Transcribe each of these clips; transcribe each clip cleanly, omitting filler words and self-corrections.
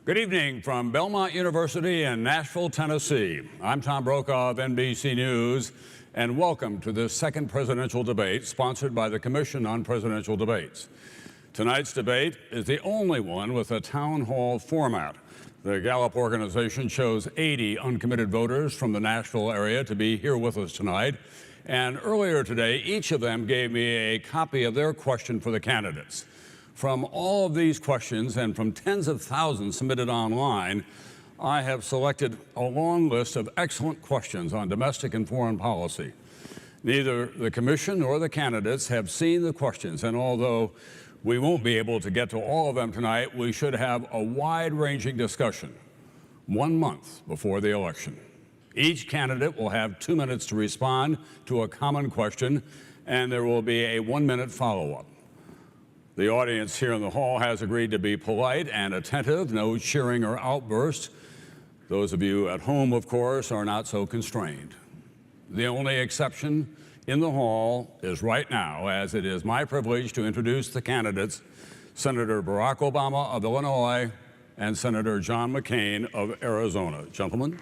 Good evening from Belmont University in Nashville, Tennessee. I'm Tom Brokaw of NBC News, and welcome to this second presidential debate sponsored by the Commission on Presidential Debates. Tonight's debate is the only one with a town hall format. The Gallup organization chose 80 uncommitted voters from the Nashville area to be here with us tonight. And earlier today, each of them gave me a copy of their question for the candidates. From all of these questions and from tens of thousands submitted online, I have selected a long list of excellent questions on domestic and foreign policy. Neither the commission nor the candidates have seen the questions, and although we won't be able to get to all of them tonight, we should have a wide-ranging discussion 1 month before the election. Each candidate will have 2 minutes to respond to a common question, and there will be a 1-minute follow-up. The audience here in the hall has agreed to be polite and attentive, no cheering or outbursts. Those of you at home, of course, are not so constrained. The only exception in the hall is right now, as it is my privilege to introduce the candidates, Senator Barack Obama of Illinois and Senator John McCain of Arizona. Gentlemen.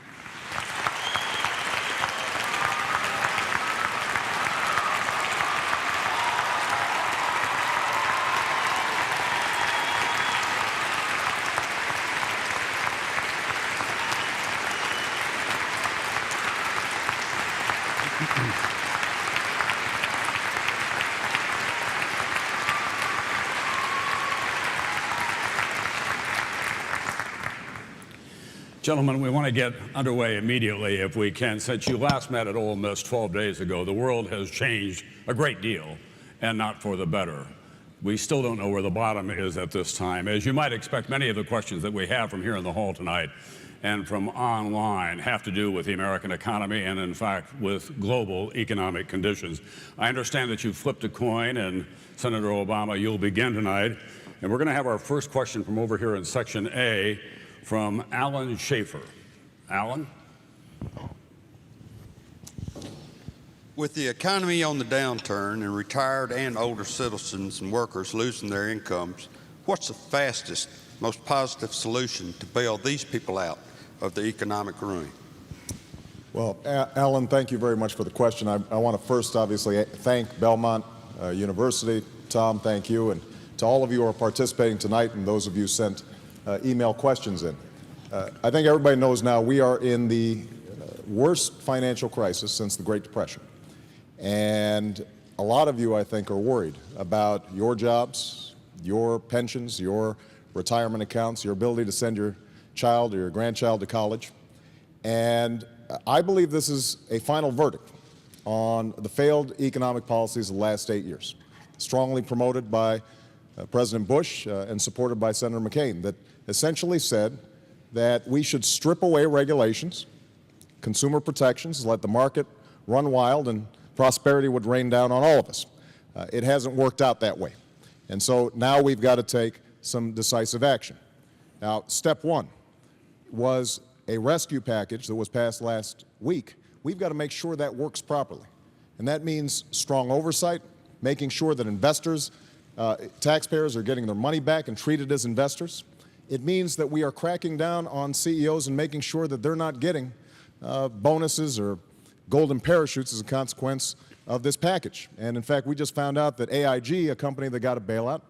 Gentlemen, we want to get underway immediately if we can. Since you last met at Ole Miss 12 days ago, the world has changed a great deal, and not for the better. We still don't know where the bottom is at this time. As you might expect, many of the questions that we have from here in the hall tonight and from online have to do with the American economy and, in fact, with global economic conditions. I understand that you flipped a coin, and Senator Obama, you'll begin tonight. And we're going to have our first question from over here in Section A from Alan Schaefer. Alan? With the economy on the downturn and retired and older citizens and workers losing their incomes, what's the fastest, most positive solution to bail these people out of the economic ruin? Well, Alan, thank you very much for the question. I want to first obviously thank Belmont University. Tom, thank you. And to all of you who are participating tonight and those of you sent email questions in. I think everybody knows now we are in the worst financial crisis since the Great Depression. And a lot of you, I think, are worried about your jobs, your pensions, your retirement accounts, your ability to send your child or your grandchild to college. And I believe this is a final verdict on the failed economic policies of the last 8 years, strongly promoted by President Bush and supported by Senator McCain, that essentially said that we should strip away regulations, consumer protections, let the market run wild, and prosperity would rain down on all of us. It hasn't worked out that way. And so now we've got to take some decisive action. Now, step one was a rescue package that was passed last week. We've got to make sure that works properly. And that means strong oversight, making sure that investors, taxpayers are getting their money back and treated as investors. It means that we are cracking down on CEOs and making sure that they're not getting bonuses or golden parachutes as a consequence of this package. And in fact, we just found out that AIG, a company that got a bailout,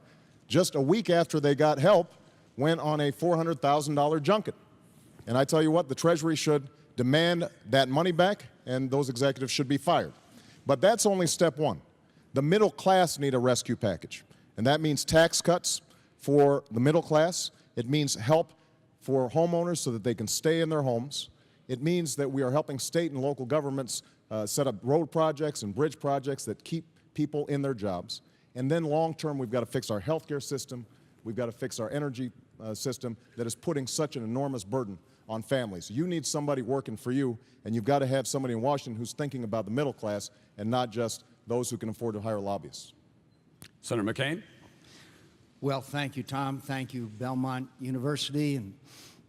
just a week after they got help, went on a $400,000 junket. And I tell you what, the Treasury should demand that money back, and those executives should be fired. But that's only step one. The middle class need a rescue package, and that means tax cuts for the middle class. It means help for homeowners so that they can stay in their homes. It means that we are helping state and local governments set up road projects and bridge projects that keep people in their jobs. And then long term, we've got to fix our healthcare system. We've got to fix our energy system that is putting such an enormous burden on families. You need somebody working for you, and you've got to have somebody in Washington who's thinking about the middle class and not just those who can afford to hire lobbyists. Senator McCain? Well, thank you, Tom. Thank you, Belmont University. And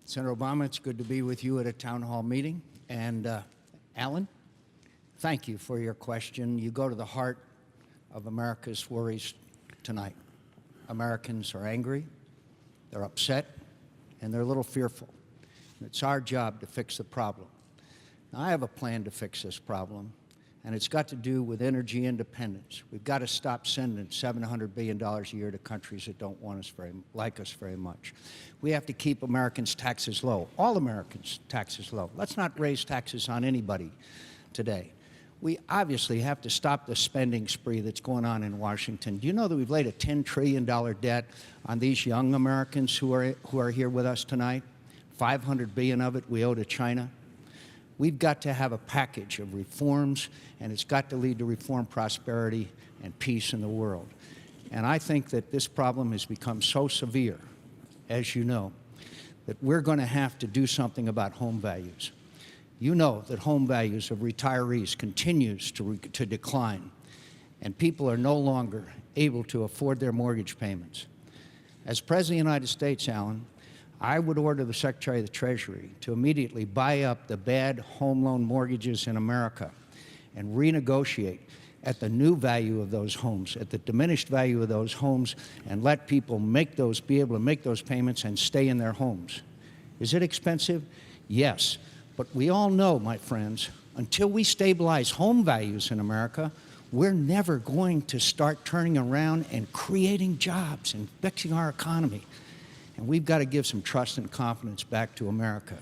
Senator Obama, it's good to be with you at a town hall meeting. And Alan, thank you for your question. You go to the heart of America's worries tonight. Americans are angry, they're upset, and they're a little fearful. It's our job to fix the problem. Now, I have a plan to fix this problem, and it's got to do with energy independence. We've got to stop sending $700 billion a year to countries that don't want us like us very much. We have to keep Americans' taxes low, all Americans' taxes low. Let's not raise taxes on anybody today. We obviously have to stop the spending spree that's going on in Washington. Do you know that we've laid a $10 trillion debt on these young Americans who are here with us tonight? $500 billion of it we owe to China. We've got to have a package of reforms, and it's got to lead to reform, prosperity, and peace in the world. And I think that this problem has become so severe, as you know, that we're going to have to do something about home values. You know that home values of retirees continues to decline, and people are no longer able to afford their mortgage payments. As President of the United States, Alan, I would order the Secretary of the Treasury to immediately buy up the bad home loan mortgages in America and renegotiate at the new value of those homes, at the diminished value of those homes, and let people be able to make those payments and stay in their homes. Is it expensive? Yes. But we all know, my friends, until we stabilize home values in America, we're never going to start turning around and creating jobs and fixing our economy. And we've got to give some trust and confidence back to America.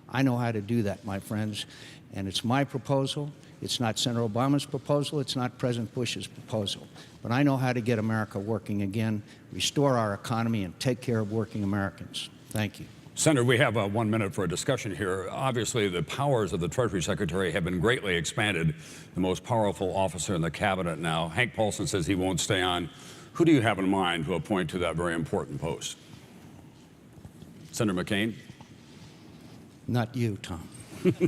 I know how to do that, my friends, and it's my proposal. It's not Senator Obama's proposal. It's not President Bush's proposal. But I know how to get America working again, restore our economy, and take care of working Americans. Thank you. Senator, we have 1 minute for a discussion here. Obviously, the powers of the Treasury Secretary have been greatly expanded, the most powerful officer in the cabinet now. Hank Paulson says he won't stay on. Who do you have in mind to appoint to that very important post? Senator McCain? Not you, Tom.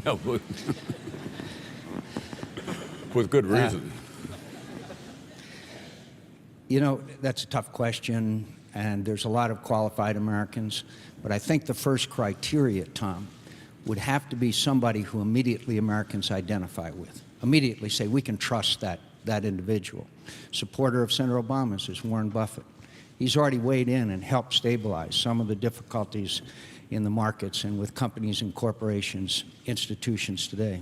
No, with good reason. You know, that's a tough question, and there's a lot of qualified Americans. But I think the first criteria, Tom, would have to be somebody who immediately Americans identify with. Immediately say, we can trust that individual. Supporter of Senator Obama's is Warren Buffett. He's already weighed in and helped stabilize some of the difficulties in the markets and with companies and corporations, institutions today.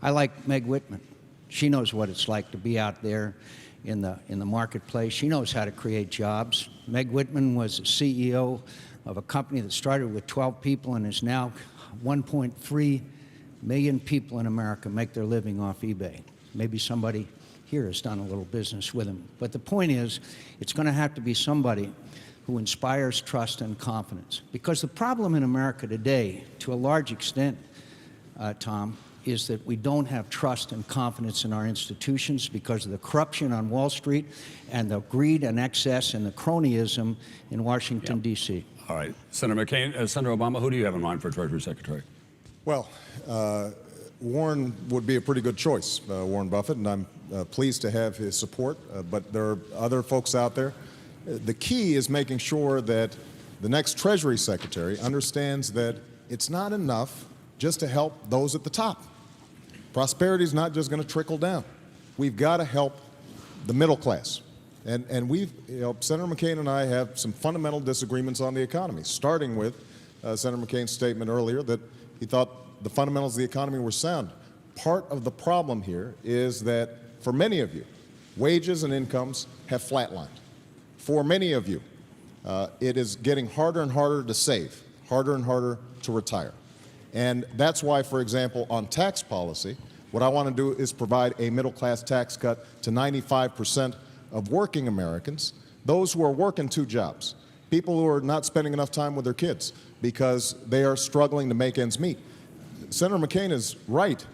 I like Meg Whitman. She knows what it's like to be out there in the marketplace. She knows how to create jobs. Meg Whitman was the CEO of a company that started with 12 people and is now 1.3 million people in America make their living off eBay. Maybe somebody here has done a little business with him. But the point is, it's going to have to be somebody who inspires trust and confidence. Because the problem in America today, to a large extent, Tom, is that we don't have trust and confidence in our institutions because of the corruption on Wall Street and the greed and excess and the cronyism in Washington, D.C. All right. Senator McCain, Senator Obama, who do you have in mind for Treasury Secretary? Well, Warren would be a pretty good choice, Warren Buffett, and I'm pleased to have his support, but there are other folks out there. The key is making sure that the next Treasury Secretary understands that it's not enough just to help those at the top. Prosperity is not just going to trickle down. We've got to help the middle class. And we've, Senator McCain and I have some fundamental disagreements on the economy, starting with Senator McCain's statement earlier that he thought the fundamentals of the economy were sound. Part of the problem here is that for many of you, wages and incomes have flatlined. For many of you, it is getting harder and harder to save, harder and harder to retire. And that's why, for example, on tax policy, what I want to do is provide a middle-class tax cut to 95% of working Americans, those who are working 2 jobs, people who are not spending enough time with their kids because they are struggling to make ends meet. Senator McCain is right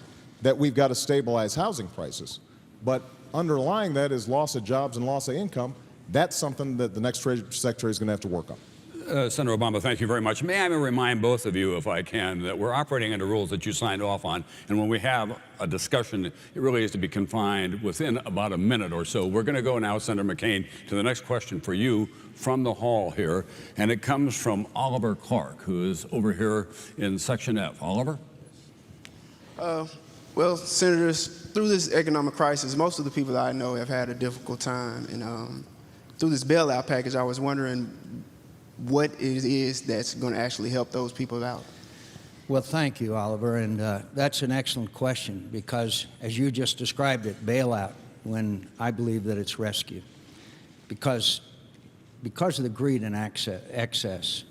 that we've got to stabilize housing prices, but underlying that is loss of jobs and loss of income. That's something that the next Treasury Secretary is going to have to work on. Senator Obama, thank you very much. May I remind both of you, if I can, that we're operating under rules that you signed off on, and when we have a discussion, it really is to be confined within about a minute or so. We're going to go now, Senator McCain, to the next question for you from the hall here, and it comes from Oliver Clark, who is over here in Section F. Oliver? Well, Senators, through this economic crisis, most of the people that I know have had a difficult time. And through this bailout package, I was wondering, what it is that's going to actually help those people out? Well, thank you, Oliver, and that's an excellent question because, as you just described it, bailout, when I believe that it's rescue. Because of the greed and excess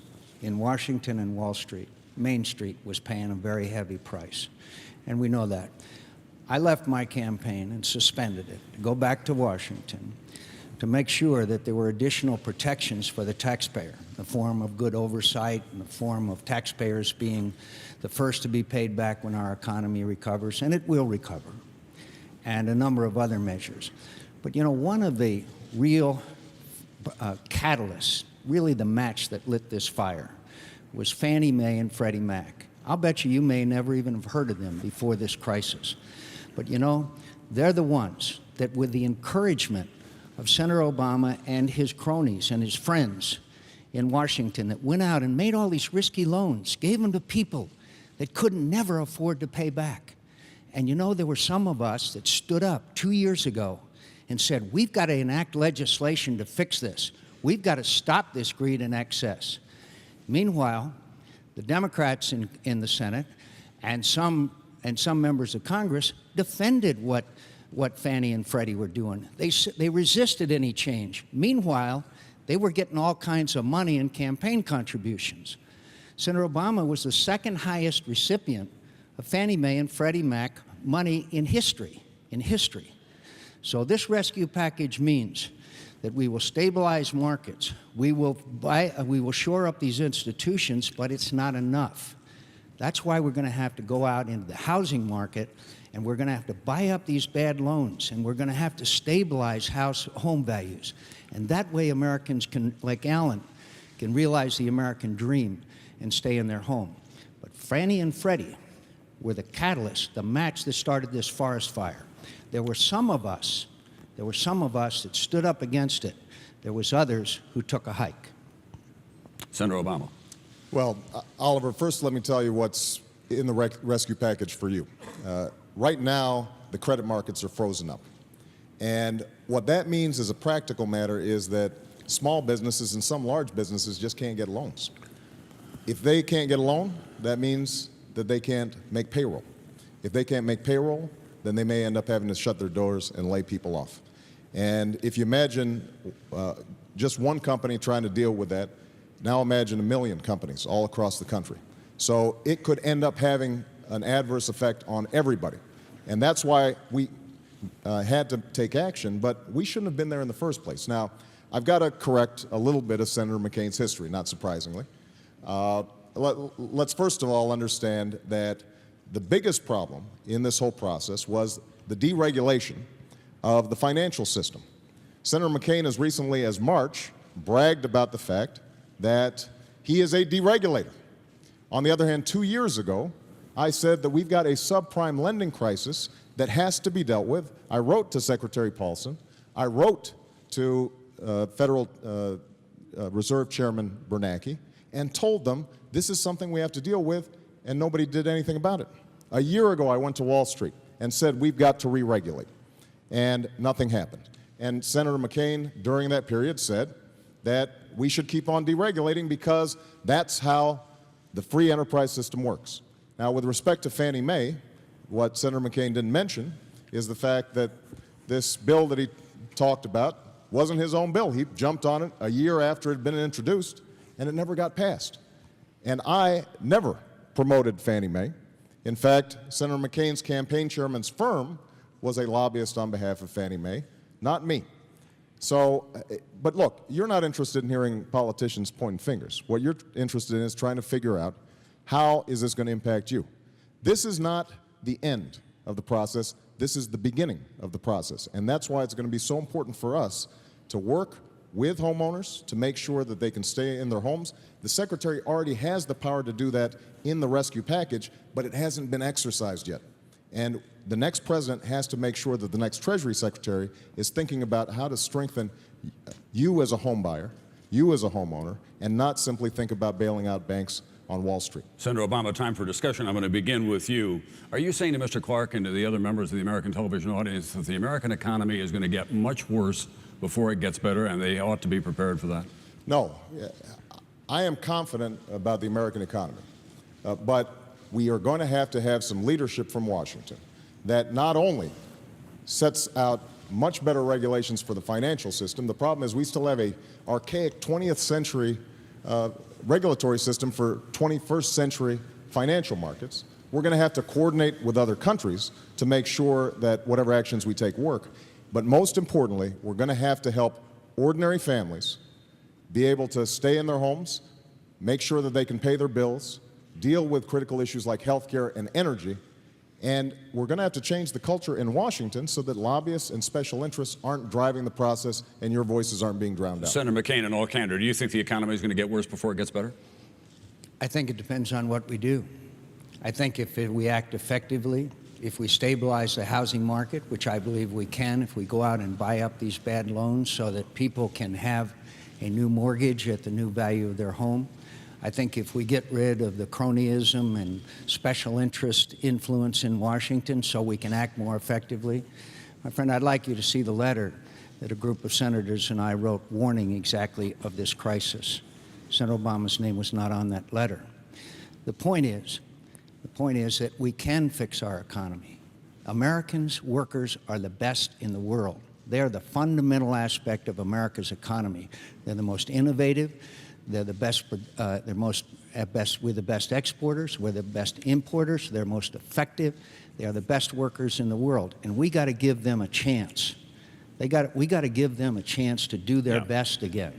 in Washington and Wall Street, Main Street was paying a very heavy price, and we know that. I left my campaign and suspended it to go back to Washington to make sure that there were additional protections for the taxpayer, in the form of good oversight, in the form of taxpayers being the first to be paid back when our economy recovers, and it will recover, and a number of other measures. But you know, one of the real catalysts, really the match that lit this fire, was Fannie Mae and Freddie Mac. I'll bet you may never even have heard of them before this crisis. But you know, they're the ones that, with the encouragement of Senator Obama and his cronies and his friends in Washington, that went out and made all these risky loans, gave them to people that couldn't never afford to pay back. And you know, there were some of us that stood up 2 years ago and said, we've got to enact legislation to fix this. We've got to stop this greed and excess. Meanwhile, the Democrats in the Senate and some members of Congress defended what Fannie and Freddie were doing. They resisted any change. Meanwhile, they were getting all kinds of money in campaign contributions. Senator Obama was the second highest recipient of Fannie Mae and Freddie Mac money in history. So this rescue package means that we will stabilize markets. We will shore up these institutions, but it's not enough. That's why we're going to have to go out into the housing market, and we're going to have to buy up these bad loans, and we're going to have to stabilize home values. And that way Americans can, like Alan, can realize the American dream and stay in their home. But Fannie and Freddie were the catalyst, the match that started this forest fire. There were some of us that stood up against it. There was others who took a hike. Senator Obama. Well, Oliver, first let me tell you what's in the rescue package for you. Right now, the credit markets are frozen up. And what that means as a practical matter is that small businesses and some large businesses just can't get loans. If they can't get a loan, that means that they can't make payroll. If they can't make payroll, then they may end up having to shut their doors and lay people off. And if you imagine just one company trying to deal with that, now imagine 1 million companies all across the country. So it could end up having an adverse effect on everybody. And that's why we had to take action, but we shouldn't have been there in the first place. Now, I've got to correct a little bit of Senator McCain's history, not surprisingly. Let's first of all understand that the biggest problem in this whole process was the deregulation of the financial system. Senator McCain, as recently as March, bragged about the fact that he is a deregulator. On the other hand, 2 years ago, I said that we've got a subprime lending crisis that has to be dealt with. I wrote to Secretary Paulson. I wrote to Federal Reserve Chairman Bernanke and told them this is something we have to deal with, and nobody did anything about it. A year ago, I went to Wall Street and said we've got to re-regulate, and nothing happened. And Senator McCain, during that period, said that we should keep on deregulating because that's how the free enterprise system works. Now, with respect to Fannie Mae, what Senator McCain didn't mention is the fact that this bill that he talked about wasn't his own bill. He jumped on it a year after it had been introduced, and it never got passed. And I never promoted Fannie Mae. In fact, Senator McCain's campaign chairman's firm was a lobbyist on behalf of Fannie Mae, not me. So, but look, you're not interested in hearing politicians pointing fingers. What you're interested in is trying to figure out how is this going to impact you. This is not the end of the process. This is the beginning of the process. And that's why it's going to be so important for us to work with homeowners to make sure that they can stay in their homes. The Secretary already has the power to do that in the rescue package, but it hasn't been exercised yet. And the next president has to make sure that the next Treasury Secretary is thinking about how to strengthen you as a home buyer, you as a homeowner, and not simply think about bailing out banks on Wall Street. Senator Obama, time for discussion. I'm going to begin with you. Are you saying to Mr. Clark and to the other members of the American television audience that the American economy is going to get much worse before it gets better, and they ought to be prepared for that? No. I am confident about the American economy, but we are going to have some leadership from Washington that not only sets out much better regulations for the financial system. The problem is we still have a archaic 20th century regulatory system for 21st century financial markets. We're going to have to coordinate with other countries to make sure that whatever actions we take work. But most importantly, we're going to help ordinary families be able to stay in their homes, make sure that they can pay their bills, deal with critical issues like health care and energy. And we're going to have to change the culture in Washington so that lobbyists and special interests aren't driving the process and your voices aren't being drowned out. Senator McCain, in all candor, do you think the economy is going to get worse before it gets better? I think it depends on what we do. I think if we act effectively, if we stabilize the housing market, which I believe we can, if we go out and buy up these bad loans so that people can have a new mortgage at the new value of their home, I think if we get rid of the cronyism and special interest influence in Washington so we can act more effectively. My friend, I'd like you to see the letter that a group of senators and I wrote warning exactly of this crisis. Senator Obama's name was not on that letter. The point is that we can fix our economy. Americans, workers, are the best in the world. They are the fundamental aspect of America's economy. They're the most innovative. They're the best. We're the best exporters. We're the best importers. They're most effective. They are the best workers in the world, and we got to give them a chance. We got to give them a chance to do their best again,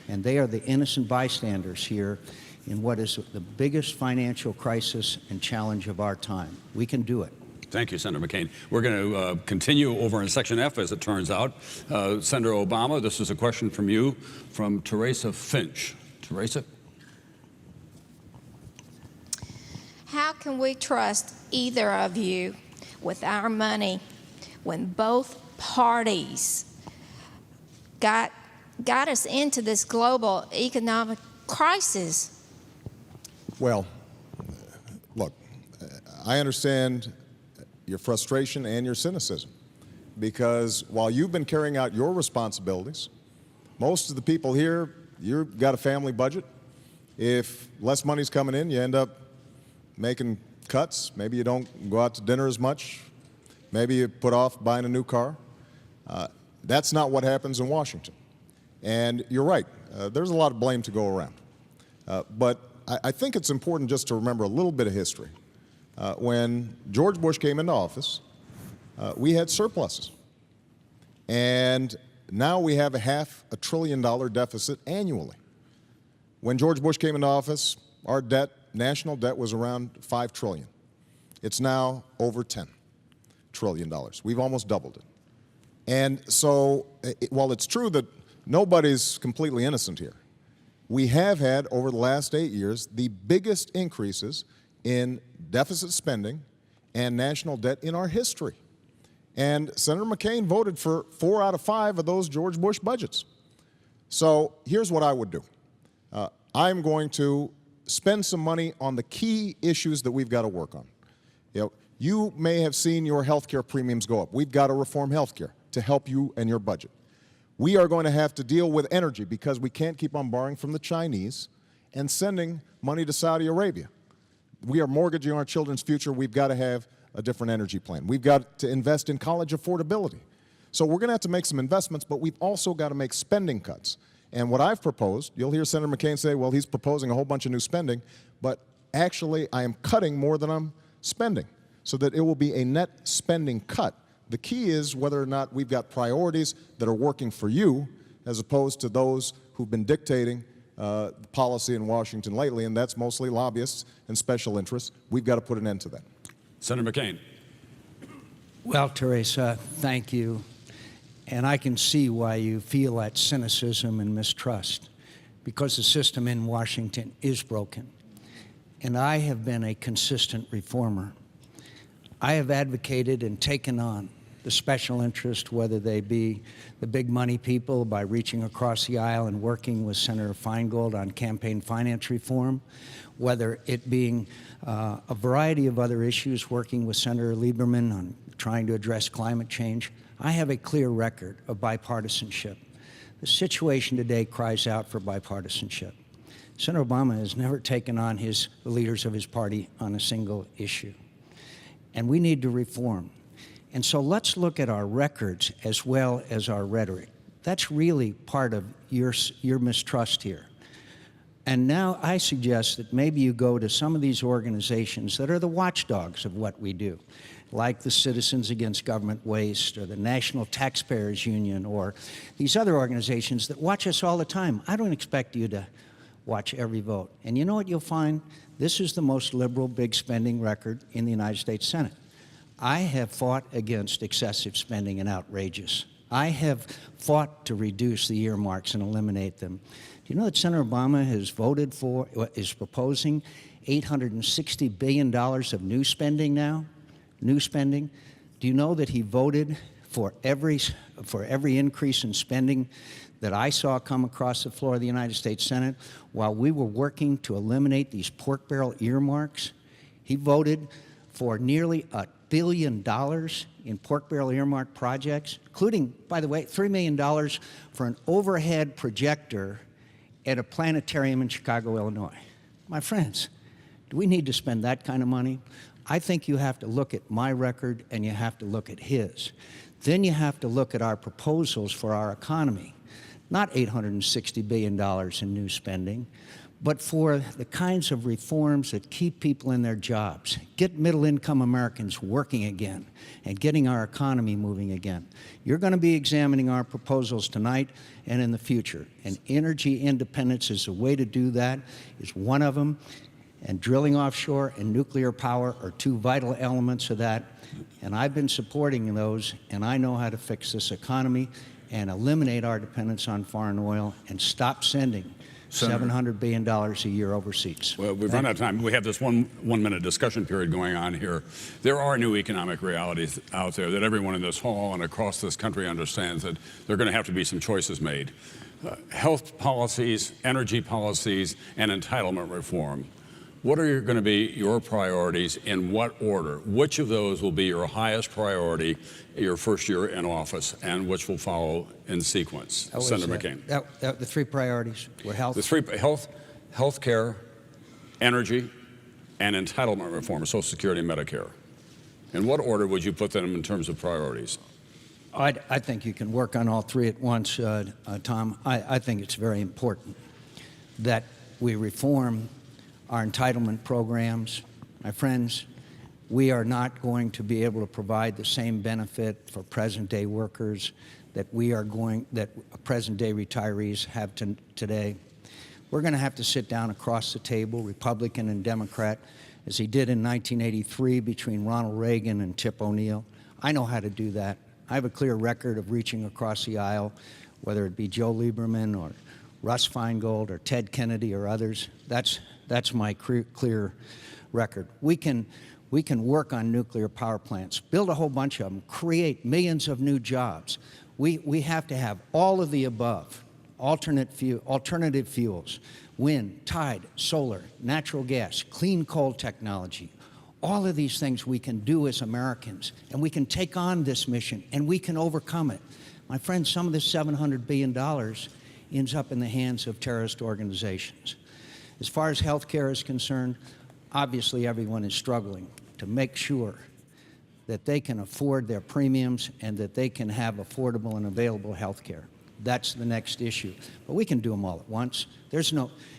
and they are the innocent bystanders here in what is the biggest financial crisis and challenge of our time. We can do it. Thank you, Senator McCain. We're going to continue over in Section F, as it turns out. Senator Obama, this is a question from you, from Teresa Finch. Teresa? How can we trust either of you with our money when both parties got us into this global economic crisis? Well, look, I understand your frustration and your cynicism, because while you've been carrying out your responsibilities, most of the people here, you've got a family budget. If less money's coming in, you end up making cuts. Maybe you don't go out to dinner as much. Maybe you put off buying a new car. That's not what happens in Washington. And you're right, there's a lot of blame to go around. But I think it's important just to remember a little bit of history. When George Bush came into office, we had surpluses. And now we have a $500 billion deficit annually. When George Bush came into office, our debt, national debt, was around $5 trillion. It's now over $10 trillion. We've almost doubled it. And so, while it's true that nobody's completely innocent here, we have had, over the last 8 years, the biggest increases in deficit spending and national debt in our history. And Senator McCain voted for 4 out of 5 of those George Bush budgets. So here's what I would do. I'm going to spend some money on the key issues that we've got to work on. You may have seen your health care premiums go up. We've got to reform health care to help you and your budget. We are going to have to deal with energy because we can't keep on borrowing from the Chinese and sending money to Saudi Arabia. We are mortgaging our children's future. We've got to have a different energy plan. We've got to invest in college affordability. So we're going to have to make some investments, but we've also got to make spending cuts. And what I've proposed, you'll hear Senator McCain say, well, he's proposing a whole bunch of new spending, but actually I am cutting more than I'm spending so that it will be a net spending cut. The key is whether or not we've got priorities that are working for you as opposed to those who've been dictating policy in Washington lately, and that's mostly lobbyists and special interests. We've got to put an end to that. Senator McCain. Well, Teresa, thank you. And I can see why you feel that cynicism and mistrust, because the system in Washington is broken. And I have been a consistent reformer. I have advocated and taken on the special interest, whether they be the big money people, by reaching across the aisle and working with Senator Feingold on campaign finance reform, whether it being a variety of other issues, working with Senator Lieberman on trying to address climate change. I have a clear record of bipartisanship. The situation today cries out for bipartisanship. Senator Obama has never taken on the leaders of his party on a single issue. And we need to reform. And so let's look at our records as well as our rhetoric. That's really part of your mistrust here. And now I suggest that maybe you go to some of these organizations that are the watchdogs of what we do, like the Citizens Against Government Waste or the National Taxpayers Union or these other organizations that watch us all the time. I don't expect you to watch every vote. And you know what you'll find? This is the most liberal big spending record in the United States Senate. I have fought against excessive spending and outrageous. I have fought to reduce the earmarks and eliminate them. Do you know that Senator Obama has voted for, is proposing $860 billion of new spending now? New spending. Do you know that he voted for every increase in spending that I saw come across the floor of the United States Senate while we were working to eliminate these pork barrel earmarks? He voted for nearly $1 billion in pork barrel earmark projects, including, by the way, $3 million for an overhead projector at a planetarium in Chicago, Illinois. My friends, do we need to spend that kind of money? I think you have to look at my record and you have to look at his. Then you have to look at our proposals for our economy. Not $860 billion in new spending, but for the kinds of reforms that keep people in their jobs, get middle-income Americans working again, and getting our economy moving again. You're going to be examining our proposals tonight and in the future, and energy independence is a way to do that, is one of them, and drilling offshore and nuclear power are two vital elements of that, and I've been supporting those, and I know how to fix this economy and eliminate our dependence on foreign oil and stop sending $700 billion a year overseas. Well, we've run out of time. We have this one-minute discussion period going on here. There are new economic realities out there that everyone in this hall and across this country understands that there are going to have to be some choices made. Health policies, energy policies, and entitlement reform. What are going to be your priorities in what order? Which of those will be your highest priority your first year in office, and which will follow in sequence? Senator McCain. The three priorities were health. The three: health care, energy, and entitlement reform, Social Security and Medicare. In what order would you put them in terms of priorities? I think you can work on all three at once, Tom. I think it's very important that we reform our entitlement programs. My friends, we are not going to be able to provide the same benefit for present-day workers that present-day retirees have today. We're going to have to sit down across the table, Republican and Democrat, as he did in 1983 between Ronald Reagan and Tip O'Neill. I know how to do that. I have a clear record of reaching across the aisle, whether it be Joe Lieberman or Russ Feingold or Ted Kennedy or others. That's my clear record. We can work on nuclear power plants, build a whole bunch of them, create millions of new jobs. We have to have all of the above, alternative fuels, wind, tide, solar, natural gas, clean coal technology. All of these things we can do as Americans, and we can take on this mission, and we can overcome it. My friends, some of this $700 billion ends up in the hands of terrorist organizations. As far as health care is concerned, obviously everyone is struggling to make sure that they can afford their premiums and that they can have affordable and available health care. That's the next issue. But we can do them all at once.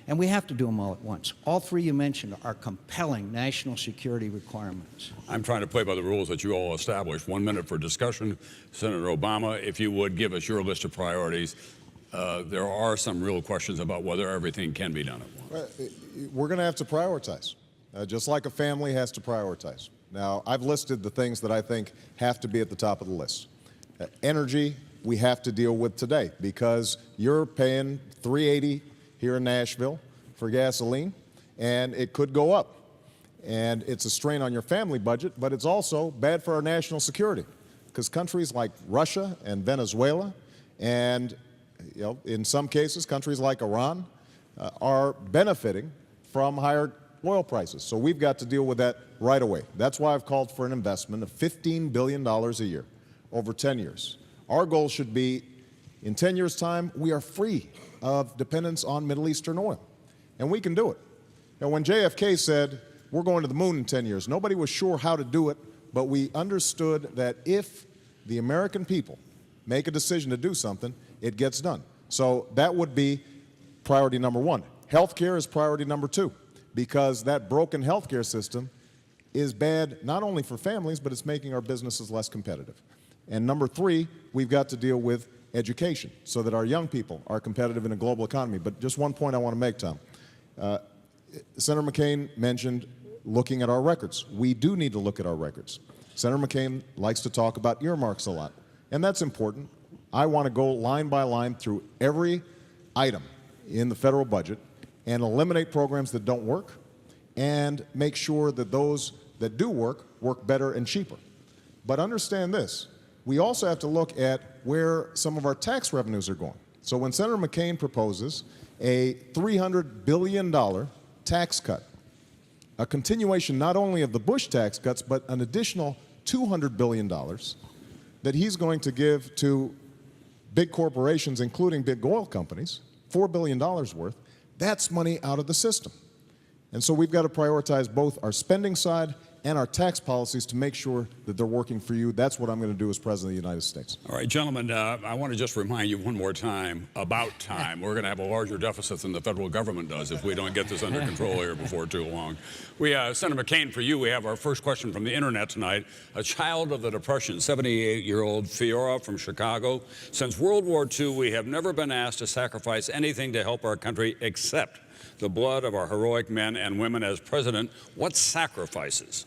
And we have to do them all at once. All three you mentioned are compelling national security requirements. I'm trying to play by the rules that you all established. 1 minute for discussion. Senator Obama, if you would give us your list of priorities. There are some real questions about whether everything can be done at once. We're going to have to prioritize, just like a family has to prioritize. Now, I've listed the things that I think have to be at the top of the list. Energy, we have to deal with today because you're paying $3.80 here in Nashville for gasoline, and it could go up. And it's a strain on your family budget, but it's also bad for our national security because countries like Russia and Venezuela and in some cases, countries like Iran are benefiting from higher oil prices. So we've got to deal with that right away. That's why I've called for an investment of $15 billion a year over 10 years. Our goal should be, in 10 years' time, we are free of dependence on Middle Eastern oil. and we can do it. Now, when JFK said, we're going to the moon in 10 years, nobody was sure how to do it, but we understood that if the American people make a decision to do something, it gets done. So that would be priority number one. Healthcare is priority number two, because that broken healthcare system is bad not only for families, but it's making our businesses less competitive. And number three, we've got to deal with education so that our young people are competitive in a global economy. But just one point I want to make, Tom. Senator McCain mentioned looking at our records. We do need to look at our records. Senator McCain likes to talk about earmarks a lot, and that's important. I want to go line by line through every item in the federal budget and eliminate programs that don't work and make sure that those that do work better and cheaper. But understand this, we also have to look at where some of our tax revenues are going. So when Senator McCain proposes a $300 billion tax cut, a continuation not only of the Bush tax cuts, but an additional $200 billion that he's going to give to big corporations, including big oil companies, $4 billion worth, that's money out of the system. And so we've got to prioritize both our spending side and our tax policies to make sure that they're working for you. That's what I'm going to do as President of the United States. All right, gentlemen, I want to just remind you one more time about time. We're going to have a larger deficit than the federal government does if we don't get this under control here before too long. Senator McCain, for you, we have our first question from the internet tonight. A child of the Depression, 78-year-old Fiora from Chicago. Since World War II, we have never been asked to sacrifice anything to help our country except the blood of our heroic men and women. As president, what sacrifices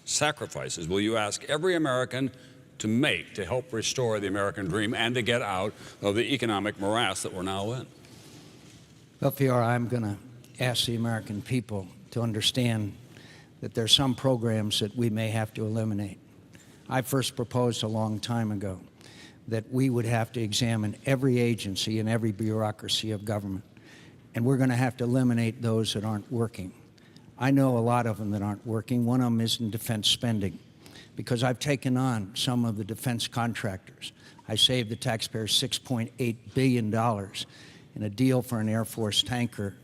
will you ask every American to make to help restore the American dream and to get out of the economic morass that we're now in? Well, Fiora, I'm going to ask the American people to understand that there are some programs that we may have to eliminate. I first proposed a long time ago that we would have to examine every agency and every bureaucracy of government. And we're going to have to eliminate those that aren't working. I know a lot of them that aren't working. One of them is in defense spending, because I've taken on some of the defense contractors. I saved the taxpayers $6.8 billion in a deal for an Air Force tanker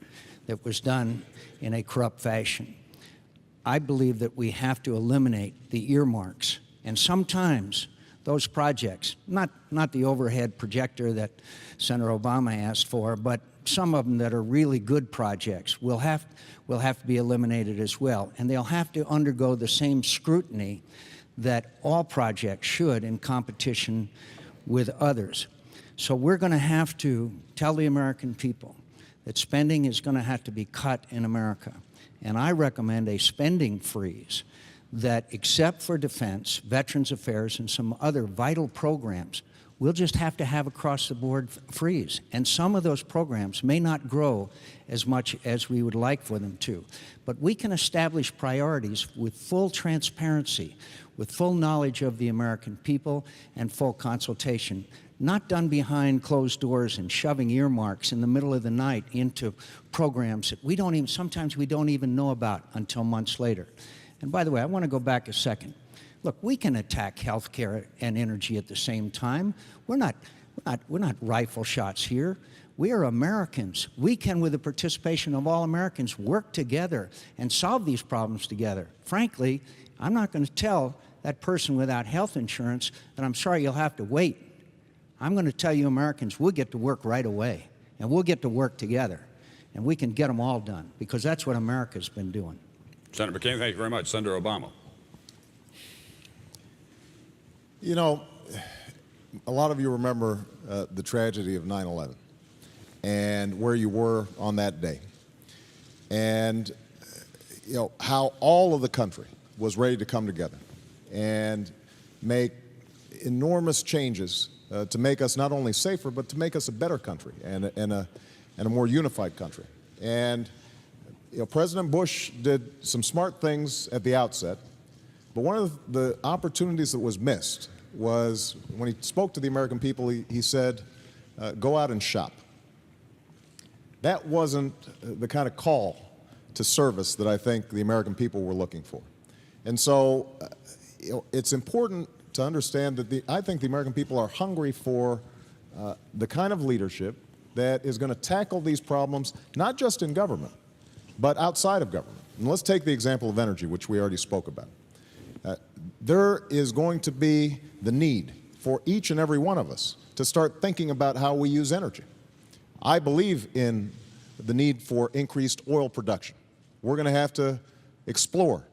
that was done in a corrupt fashion. I believe that we have to eliminate the earmarks. And sometimes those projects, not the overhead projector that Senator Obama asked for, but some of them that are really good projects will have to be eliminated as well. And they'll have to undergo the same scrutiny that all projects should in competition with others. So we're going to have to tell the American people that spending is going to have to be cut in America. And I recommend a spending freeze that, except for defense, Veterans Affairs, and some other vital programs, we'll just have to have across-the-board freeze. And some of those programs may not grow as much as we would like for them to. But we can establish priorities with full transparency, with full knowledge of the American people and full consultation, not done behind closed doors and shoving earmarks in the middle of the night into programs that sometimes we don't even know about until months later. And by the way, I want to go back a second. Look, we can attack healthcare and energy at the same time. We're not rifle shots here. We are Americans. We can, with the participation of all Americans, work together and solve these problems together. Frankly, I'm not going to tell that person without health insurance that I'm sorry you'll have to wait. I'm going to tell you Americans, we'll get to work right away, and we'll get to work together, and we can get them all done, because that's what America's been doing. Senator McCain, thank you very much. Senator Obama. You know, a lot of you remember the tragedy of 9/11 and where you were on that day, and you know how all of the country was ready to come together and make enormous changes to make us not only safer, but to make us a better country and a more unified country. And you know, President Bush did some smart things at the outset, but one of the opportunities that was missed was when he spoke to the American people, he said, go out and shop. That wasn't the kind of call to service that I think the American people were looking for. And so you know, it's important to understand that I think the American people are hungry for the kind of leadership that is going to tackle these problems, not just in government, but outside of government. And let's take the example of energy, which we already spoke about. There is going to be the need for each and every one of us to start thinking about how we use energy. I believe in the need for increased oil production. We're going to have to explore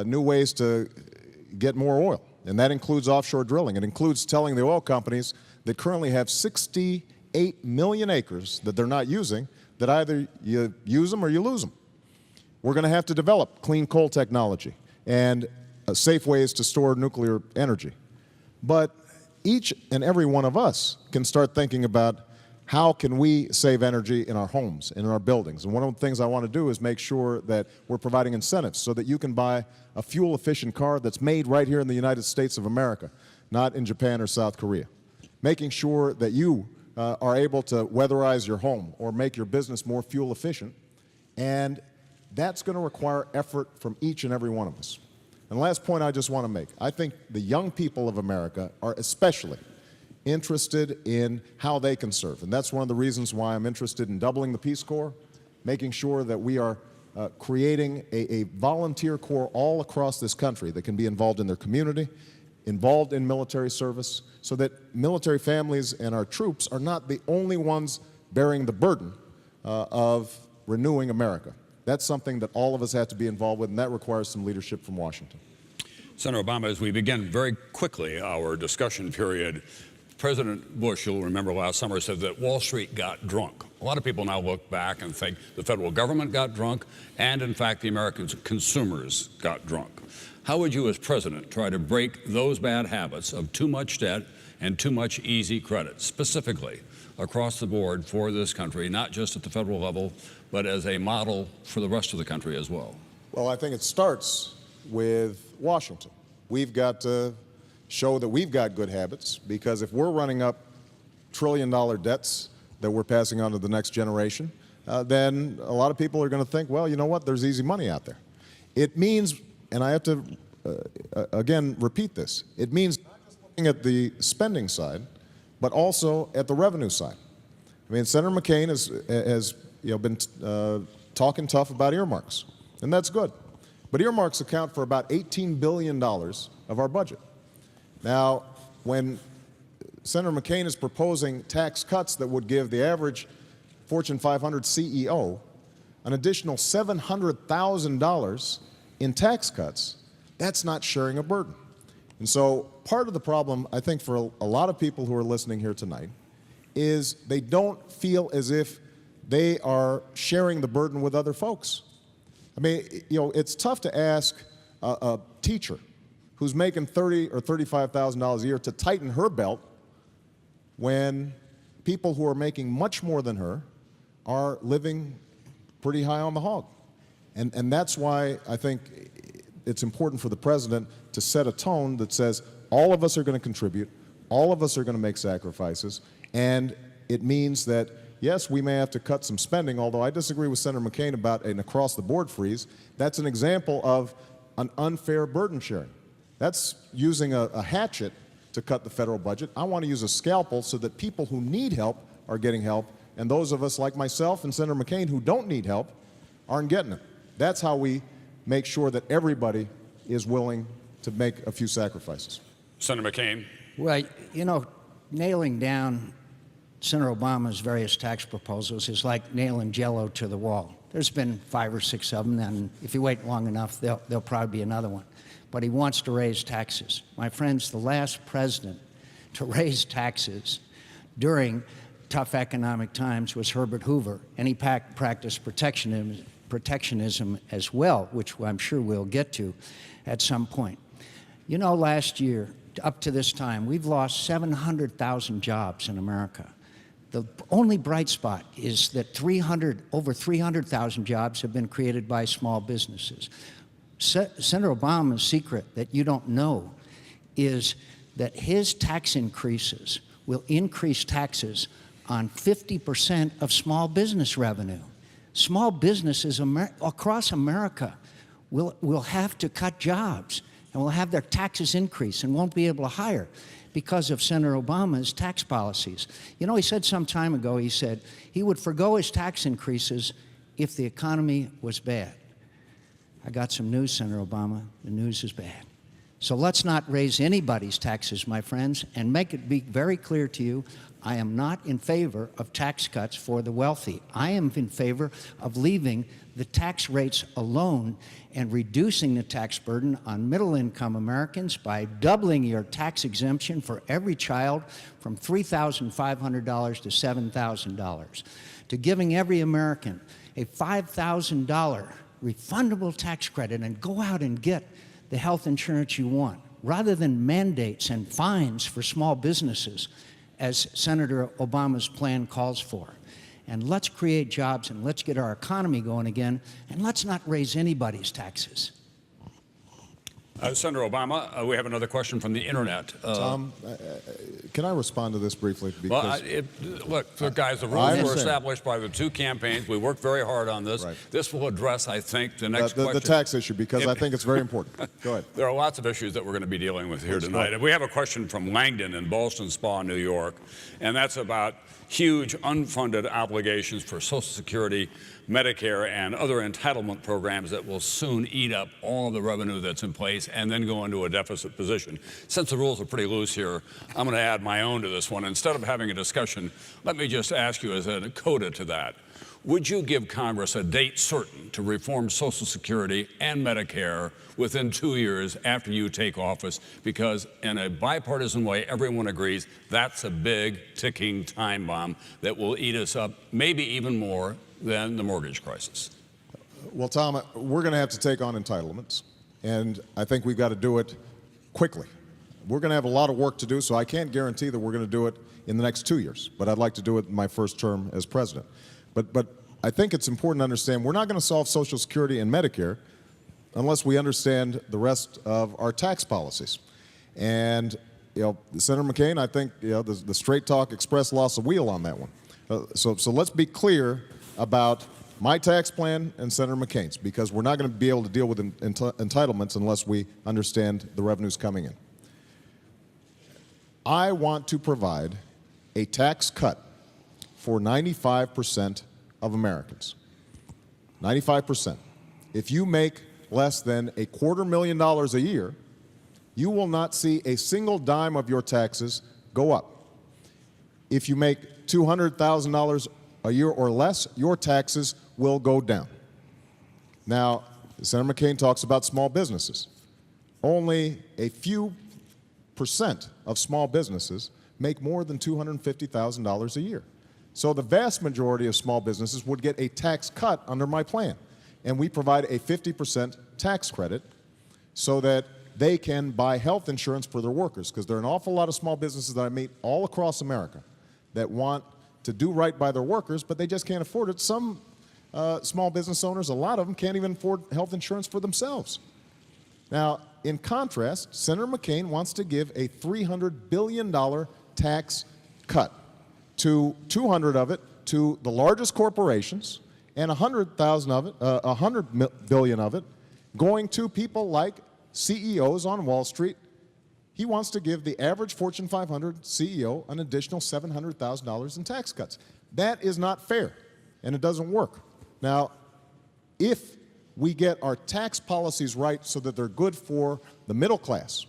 new ways to get more oil, and that includes offshore drilling. It includes telling the oil companies that currently have 68 million acres that they're not using, that either you use them or you lose them. We're going to have to develop clean coal technology and safe ways to store nuclear energy. But each and every one of us can start thinking about how can we save energy in our homes and in our buildings. And one of the things I want to do is make sure that we're providing incentives so that you can buy a fuel-efficient car that's made right here in the United States of America, not in Japan or South Korea. Making sure that you are able to weatherize your home or make your business more fuel efficient. And that's going to require effort from each and every one of us. And the last point I just want to make, I think the young people of America are especially interested in how they can serve. And that's one of the reasons why I'm interested in doubling the Peace Corps, making sure that we are creating a volunteer corps all across this country that can be involved in their community, involved in military service, so that military families and our troops are not the only ones bearing the burden of renewing America. That's something that all of us have to be involved with, and that requires some leadership from Washington. Senator Obama, as we begin very quickly our discussion period, President Bush, you'll remember last summer, said that Wall Street got drunk. A lot of people now look back and think the federal government got drunk, and in fact the American consumers got drunk. How would you as president try to break those bad habits of too much debt and too much easy credit, specifically across the board for this country, not just at the federal level, but as a model for the rest of the country as well? Well, I think it starts with Washington. We've got to show that we've got good habits, because if we're running up trillion-dollar debts that we're passing on to the next generation, then a lot of people are going to think, well, you know what, there's easy money out there. It means, and I have to, again, repeat this, it means not just looking at the spending side, but also at the revenue side. I mean, Senator McCain has been talking tough about earmarks, and that's good. But earmarks account for about $18 billion of our budget. Now, when Senator McCain is proposing tax cuts that would give the average Fortune 500 CEO an additional $700,000 in tax cuts, that's not sharing a burden. And so part of the problem, I think, for a lot of people who are listening here tonight is they don't feel as if they are sharing the burden with other folks. I mean, it's tough to ask a teacher who's making $30,000 or $35,000 a year to tighten her belt when people who are making much more than her are living pretty high on the hog. And that's why I think it's important for the president to set a tone that says all of us are going to contribute, all of us are going to make sacrifices, and it means that, yes, we may have to cut some spending, although I disagree with Senator McCain about an across-the-board freeze. That's an example of an unfair burden sharing. That's using a hatchet to cut the federal budget. I want to use a scalpel so that people who need help are getting help, and those of us like myself and Senator McCain who don't need help aren't getting it. That's how we make sure that everybody is willing to make a few sacrifices. Senator McCain. Well, nailing down Senator Obama's various tax proposals is like nailing Jell-O to the wall. There's been 5 or 6 of them, and if you wait long enough, there'll probably be another one. But he wants to raise taxes. My friends, the last president to raise taxes during tough economic times was Herbert Hoover, and he practiced protectionism as well, which I'm sure we'll get to at some point. Last year, up to this time, we've lost 700,000 jobs in America. The only bright spot is that over 300,000 jobs have been created by small businesses. Senator Obama's secret that you don't know is that his tax increases will increase taxes on 50% of small business revenue. Small businesses across America will have to cut jobs and will have their taxes increase and won't be able to hire because of Senator Obama's tax policies. He said some time ago, he said he would forgo his tax increases if the economy was bad. I got some news, Senator Obama. The news is bad. So let's not raise anybody's taxes, my friends, and make it be very clear to you, I am not in favor of tax cuts for the wealthy. I am in favor of leaving the tax rates alone and reducing the tax burden on middle-income Americans by doubling your tax exemption for every child from $3,500 to $7,000, to giving every American a $5,000 refundable tax credit and go out and get the health insurance you want, rather than mandates and fines for small businesses, as Senator Obama's plan calls for. And let's create jobs and let's get our economy going again, and let's not raise anybody's taxes. Senator Obama, we have another question from the internet. Tom, can I respond to this briefly? Well, look, guys, the rules were established by the two campaigns. We worked very hard on this. Right. This will address, I think, the next question. The tax issue, because I think it's very important. Go ahead. There are lots of issues that we're going to be dealing with here tonight. We have a question from Langdon in Ballston Spa, New York, and that's about huge unfunded obligations for Social Security, Medicare, and other entitlement programs that will soon eat up all of the revenue that's in place and then go into a deficit position. Since the rules are pretty loose here, I'm going to add my own to this one. Instead of having a discussion, let me just ask you as a coda to that. Would you give Congress a date certain to reform Social Security and Medicare within 2 years after you take office? Because in a bipartisan way, everyone agrees that's a big ticking time bomb that will eat us up, maybe even more than the mortgage crisis. Well, Tom, we're going to have to take on entitlements, and I think we've got to do it quickly. We're going to have a lot of work to do, so I can't guarantee that we're going to do it in the next 2 years, but I'd like to do it in my first term as president. But I think it's important to understand we're not going to solve Social Security and Medicare unless we understand the rest of our tax policies. And, Senator McCain, I think, the straight talk express lost a wheel on that one. So let's be clear about my tax plan and Senator McCain's, because we're not going to be able to deal with entitlements unless we understand the revenues coming in. I want to provide a tax cut for 95% of Americans. 95%. If you make less than $250,000 a year, you will not see a single dime of your taxes go up. If you make $200,000 a year or less, your taxes will go down. Now, Senator McCain talks about small businesses. Only a few percent of small businesses make more than $250,000 a year. So the vast majority of small businesses would get a tax cut under my plan. And we provide a 50% tax credit so that they can buy health insurance for their workers, because there are an awful lot of small businesses that I meet all across America that want to do right by their workers, but they just can't afford it. Some small business owners, a lot of them, can't even afford health insurance for themselves. Now, in contrast, Senator McCain wants to give a $300 billion tax cut, to 200 of it to the largest corporations, and 100,000 of it, 100 billion of it, going to people like CEOs on Wall Street. He wants to give the average Fortune 500 CEO an additional $700,000 in tax cuts. That is not fair, and it doesn't work. Now, if we get our tax policies right so that they're good for the middle class,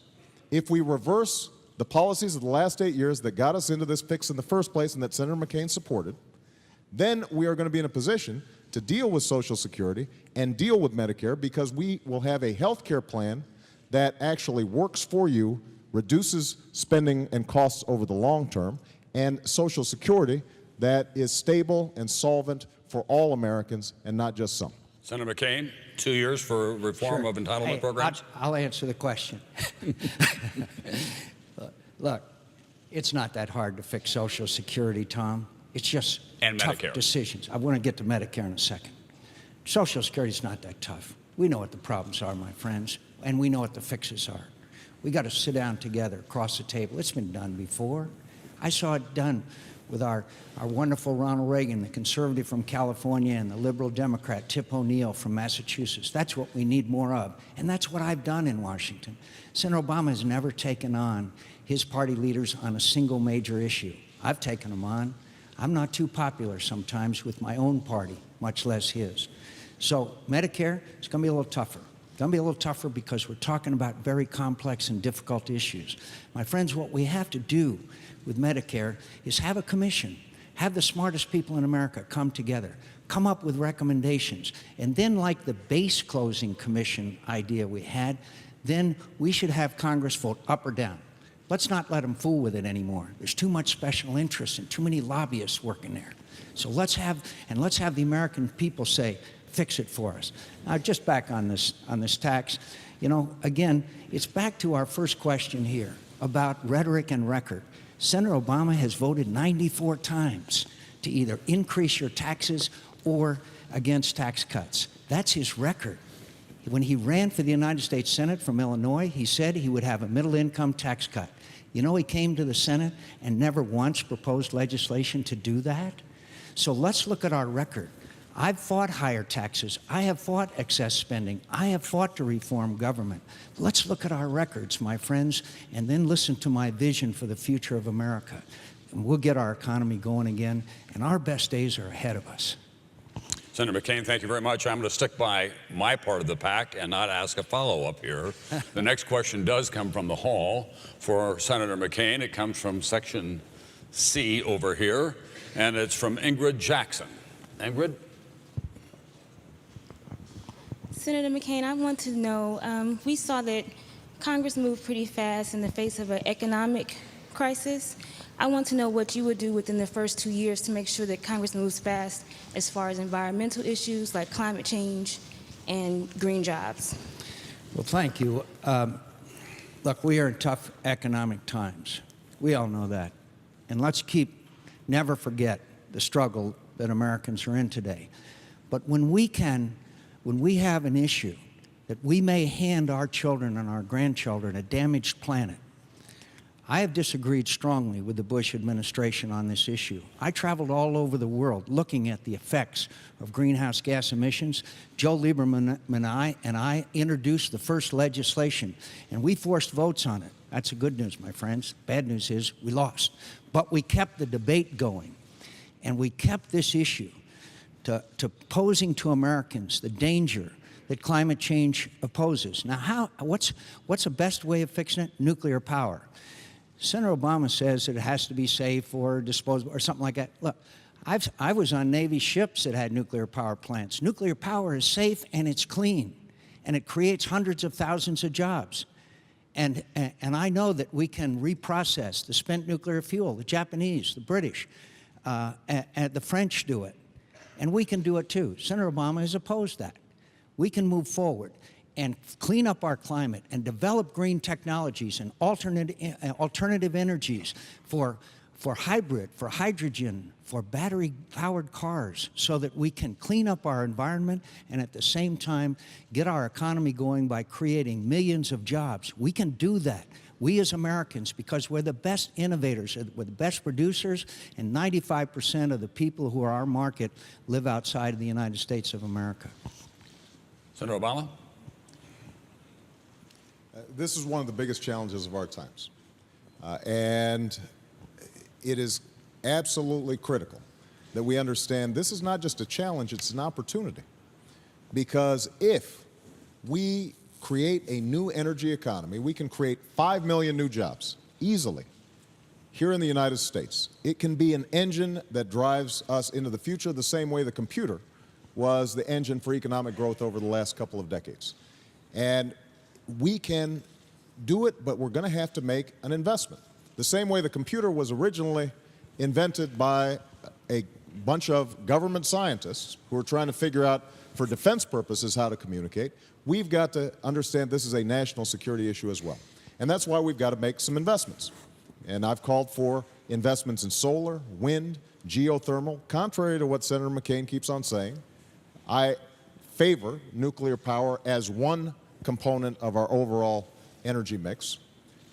if we reverse the policies of the last 8 years that got us into this fix in the first place and that Senator McCain supported, then we are going to be in a position to deal with Social Security and deal with Medicare, because we will have a health care plan that actually works for you, reduces spending and costs over the long term, and Social Security that is stable and solvent for all Americans and not just some. Senator McCain, 2 years for reform of entitlement programs? I'll answer the question. Look, it's not that hard to fix Social Security, Tom. It's just tough decisions. I want to get to Medicare in a second. Social Security is not that tough. We know what the problems are, my friends, and we know what the fixes are. We got to sit down together across the table. It's been done before. I saw it done with our wonderful Ronald Reagan, the conservative from California, and the liberal Democrat Tip O'Neill from Massachusetts. That's what we need more of, and that's what I've done in Washington. Senator Obama has never taken on his party leaders on a single major issue. I've taken them on. I'm not too popular sometimes with my own party, much less his. So Medicare is going to be a little tougher. It's going to be a little tougher because we're talking about very complex and difficult issues. My friends, what we have to do with Medicare is have a commission, have the smartest people in America come together, come up with recommendations, and then like the base closing commission idea we had, then we should have Congress vote up or down. Let's not let them fool with it anymore. There's too much special interest and too many lobbyists working there. So let's have the American people say, fix it for us. Now, just back on this tax, you know, again, it's back to our first question here about rhetoric and record. Senator Obama has voted 94 times to either increase your taxes or against tax cuts. That's his record. When he ran for the United States Senate from Illinois, he said he would have a middle-income tax cut. You know, he came to the Senate and never once proposed legislation to do that. So let's look at our record. I've fought higher taxes. I have fought excess spending. I have fought to reform government. Let's look at our records, my friends, and then listen to my vision for the future of America. And we'll get our economy going again, and our best days are ahead of us. Senator McCain, thank you very much. I'm going to stick by my part of the pack and not ask a follow-up here. The next question does come from the hall. For Senator McCain, it comes from section C over here, and it's from Ingrid Jackson. Ingrid? Senator McCain, I want to know, we saw that Congress moved pretty fast in the face of an economic crisis. I want to know what you would do within the first 2 years to make sure that Congress moves fast as far as environmental issues like climate change and green jobs. Well, thank you. Look, we are in tough economic times. We all know that. And let's never forget the struggle that Americans are in today. But when we have an issue that we may hand our children and our grandchildren a damaged planet, I have disagreed strongly with the Bush administration on this issue. I traveled all over the world looking at the effects of greenhouse gas emissions. Joe Lieberman and I introduced the first legislation, and we forced votes on it. That's the good news, my friends. Bad news is we lost. But we kept the debate going, and we kept this issue to posing to Americans the danger that climate change opposes. Now, what's the best way of fixing it? Nuclear power. Senator Obama says that it has to be safe or disposable or something like that. Look, I was on Navy ships that had nuclear power plants. Nuclear power is safe and it's clean, and it creates hundreds of thousands of jobs. And I know that we can reprocess the spent nuclear fuel. The Japanese, the British, and the French do it. And we can do it too. Senator Obama has opposed that. We can move forward and clean up our climate and develop green technologies and alternative energies for hybrid, for hydrogen, for battery-powered cars, so that we can clean up our environment and at the same time get our economy going by creating millions of jobs. We can do that. We as Americans, because we're the best innovators, we're the best producers, and 95% of the people who are our market live outside of the United States of America. Senator Obama? This is one of the biggest challenges of our times. And it is absolutely critical that we understand this is not just a challenge, it's an opportunity. Because if we create a new energy economy, we can create 5 million new jobs easily here in the United States. It can be an engine that drives us into the future the same way the computer was the engine for economic growth over the last couple of decades. And we can do it, but we're going to have to make an investment. The same way the computer was originally invented by a bunch of government scientists who are trying to figure out for defense purposes how to communicate, we've got to understand this is a national security issue as well. And that's why we've got to make some investments. And I've called for investments in solar, wind, geothermal. Contrary to what Senator McCain keeps on saying, I favor nuclear power as one component of our overall energy mix.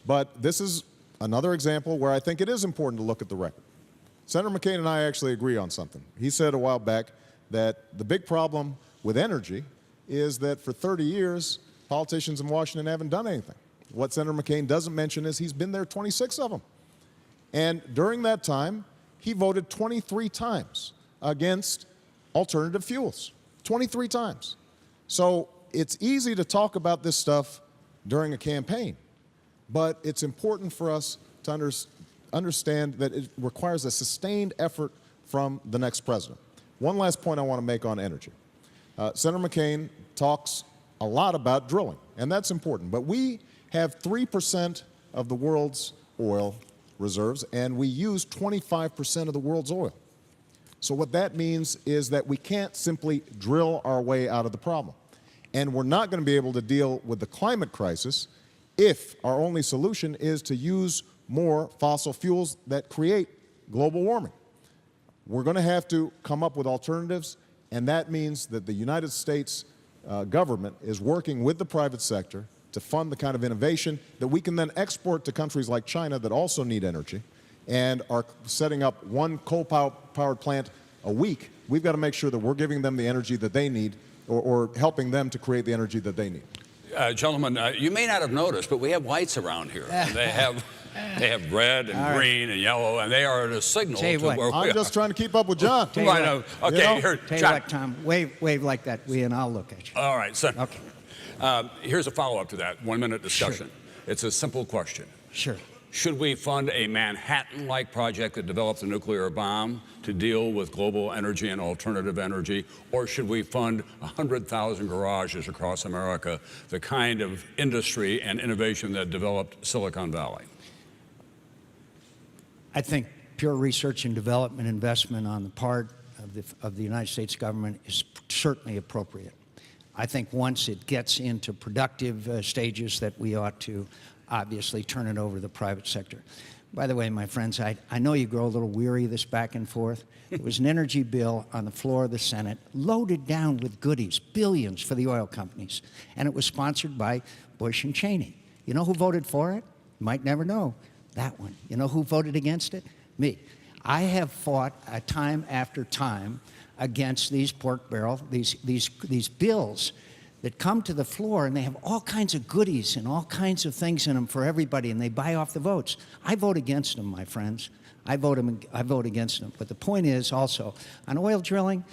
But this is another example where I think it is important to look at the record. Senator McCain and I actually agree on something. He said a while back that the big problem with energy is that for 30 years, politicians in Washington haven't done anything. What Senator McCain doesn't mention is he's been there 26 of them. And during that time, he voted 23 times against alternative fuels. 23 times. So it's easy to talk about this stuff during a campaign, but it's important for us to understand that it requires a sustained effort from the next president. One last point I want to make on energy. Senator McCain talks a lot about drilling, and that's important, but we have 3% of the world's oil reserves, and we use 25% of the world's oil. So what that means is that we can't simply drill our way out of the problem. And we're not going to be able to deal with the climate crisis if our only solution is to use more fossil fuels that create global warming. We're going to have to come up with alternatives, and that means that the United States government is working with the private sector to fund the kind of innovation that we can then export to countries like China that also need energy and are setting up one coal-powered plant a week. We've got to make sure that we're giving them the energy that they need or helping them to create the energy that they need. Gentlemen, you may not have noticed, but we have whites around here. And they have red and green and yellow, and they are a signal to where we I'm just trying to keep up with John. Right, okay, here, Tell you John. what, Tom, wave like that, and I'll look at you. All right, so Okay. here's a follow-up to that 1-minute discussion. Sure. It's a simple question. Sure. Should we fund a Manhattan-like project that develops a nuclear bomb to deal with global energy and alternative energy, or should we fund 100,000 garages across America, the kind of industry and innovation that developed Silicon Valley? I think pure research and development investment on the part of the United States government is certainly appropriate. I think once it gets into productive stages that we ought to obviously turn it over to the private sector. By the way, my friends, I know you grow a little weary of this back and forth. There was an energy bill on the floor of the Senate loaded down with goodies, billions for the oil companies, and it was sponsored by Bush and Cheney. You know who voted for it? You might never know. That one. You know who voted against it? Me. I have fought time after time against these pork barrel, these bills that come to the floor, and they have all kinds of goodies and all kinds of things in them for everybody, and they buy off the votes. I vote against them, my friends. I vote against them. But the point is also, on oil drilling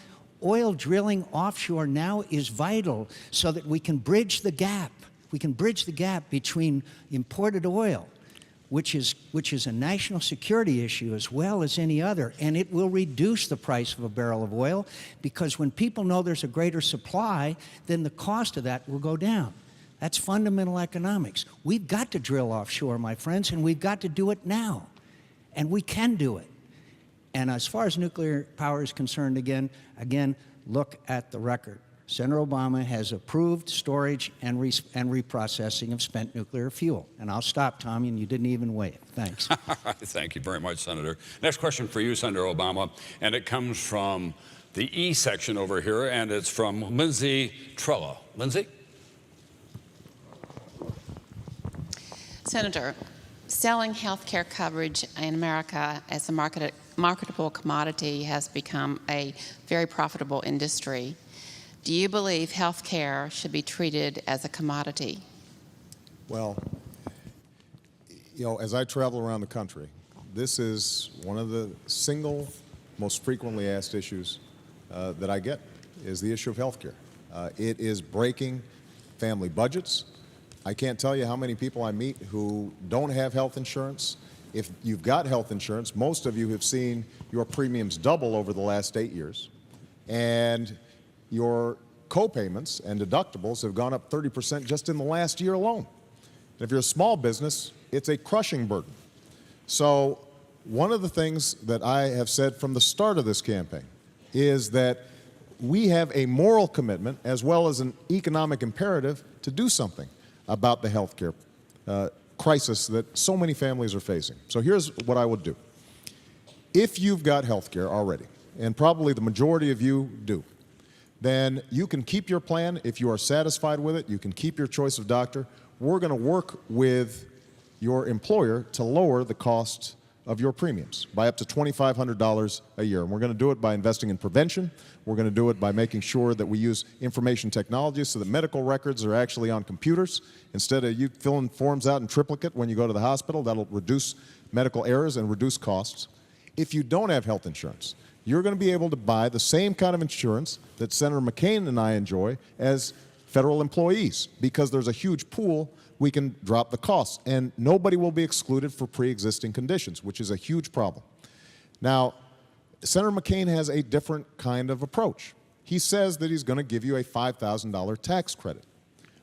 offshore now is vital so that we can bridge the gap. We can bridge the gap between imported oil, which is a national security issue as well as any other, and it will reduce the price of a barrel of oil, because when people know there's a greater supply, then the cost of that will go down. That's fundamental economics. We've got to drill offshore, my friends, and we've got to do it now, and we can do it. And as far as nuclear power is concerned, again, look at the record. Senator Obama has approved storage and reprocessing of spent nuclear fuel. And I'll stop, Tommy, and you didn't even wave. Thanks. Thank you very much, Senator. Next question for you, Senator Obama, and it comes from the E section over here, and it's from Lindsay Trella. Lindsay? Senator, selling health care coverage in America as a marketable commodity has become a very profitable industry. Do you believe health care should be treated as a commodity? Well, as I travel around the country, this is one of the single most frequently asked issues that I get, is the issue of health care. It is breaking family budgets. I can't tell you how many people I meet who don't have health insurance. If you've got health insurance, most of you have seen your premiums double over the last 8 years. And your co-payments and deductibles have gone up 30% just in the last year alone. And if you're a small business, it's a crushing burden. So one of the things that I have said from the start of this campaign is that we have a moral commitment as well as an economic imperative to do something about the health care crisis that so many families are facing. So here's what I would do. If you've got health care already, and probably the majority of you do, then you can keep your plan. If you are satisfied with it, you can keep your choice of doctor. We're going to work with your employer to lower the cost of your premiums by up to $2,500 a year. And we're going to do it by investing in prevention. We're going to do it by making sure that we use information technology so that medical records are actually on computers. Instead of you filling forms out in triplicate when you go to the hospital, that'll reduce medical errors and reduce costs. if you don't have health insurance, you're going to be able to buy the same kind of insurance that Senator McCain and I enjoy as federal employees, because there's a huge pool. We can drop the costs, and nobody will be excluded for pre-existing conditions, which is a huge problem. Now, Senator McCain has a different kind of approach. He says that he's going to give you a $5,000 tax credit.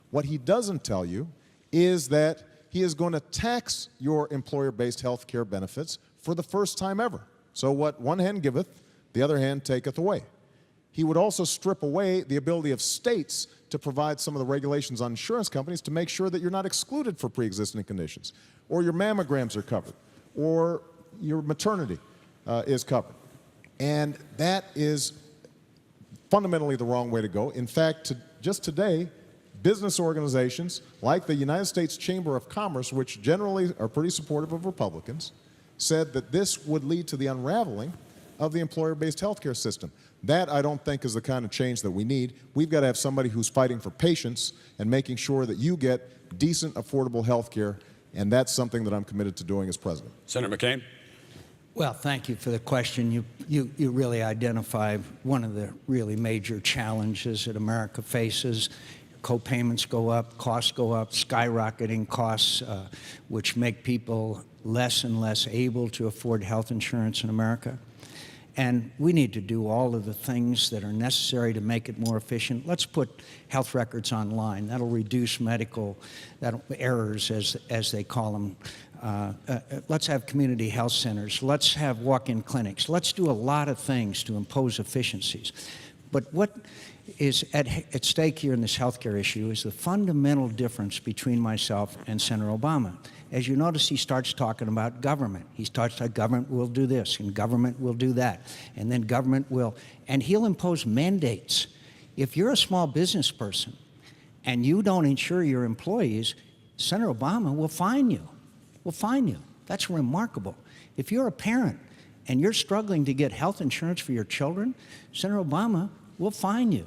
What he doesn't tell you is that he is going to tax your employer-based health care benefits for the first time ever. So what one hand giveth, the other hand taketh away. He would also strip away the ability of states to provide some of the regulations on insurance companies to make sure that you're not excluded for pre-existing conditions, or your mammograms are covered, or your maternity is covered. And that is fundamentally the wrong way to go. In fact, just today, business organizations like the United States Chamber of Commerce, which generally are pretty supportive of Republicans, said that this would lead to the unraveling of the employer-based health care system. That, I don't think, is the kind of change that we need. We've got to have somebody who's fighting for patients and making sure that you get decent, affordable health care, and that's something that I'm committed to doing as president. Senator McCain. Well, thank you for the question. You really identify one of the really major challenges that America faces. Co-payments go up, costs go up, skyrocketing costs, which make people less and less able to afford health insurance in America. And we need to do all of the things that are necessary to make it more efficient. Let's put health records online. That'll reduce medical errors, as they call them. Let's have community health centers. Let's have walk-in clinics. Let's do a lot of things to impose efficiencies. But what is at stake here in this healthcare issue is the fundamental difference between myself and Senator Obama. As you notice, he starts talking about government. He starts talking government will do this, and government will do that, and then government will, and he'll impose mandates. If you're a small business person and you don't insure your employees, Senator Obama will fine you. Will fine you. That's remarkable. If you're a parent and you're struggling to get health insurance for your children, Senator Obama will fine you.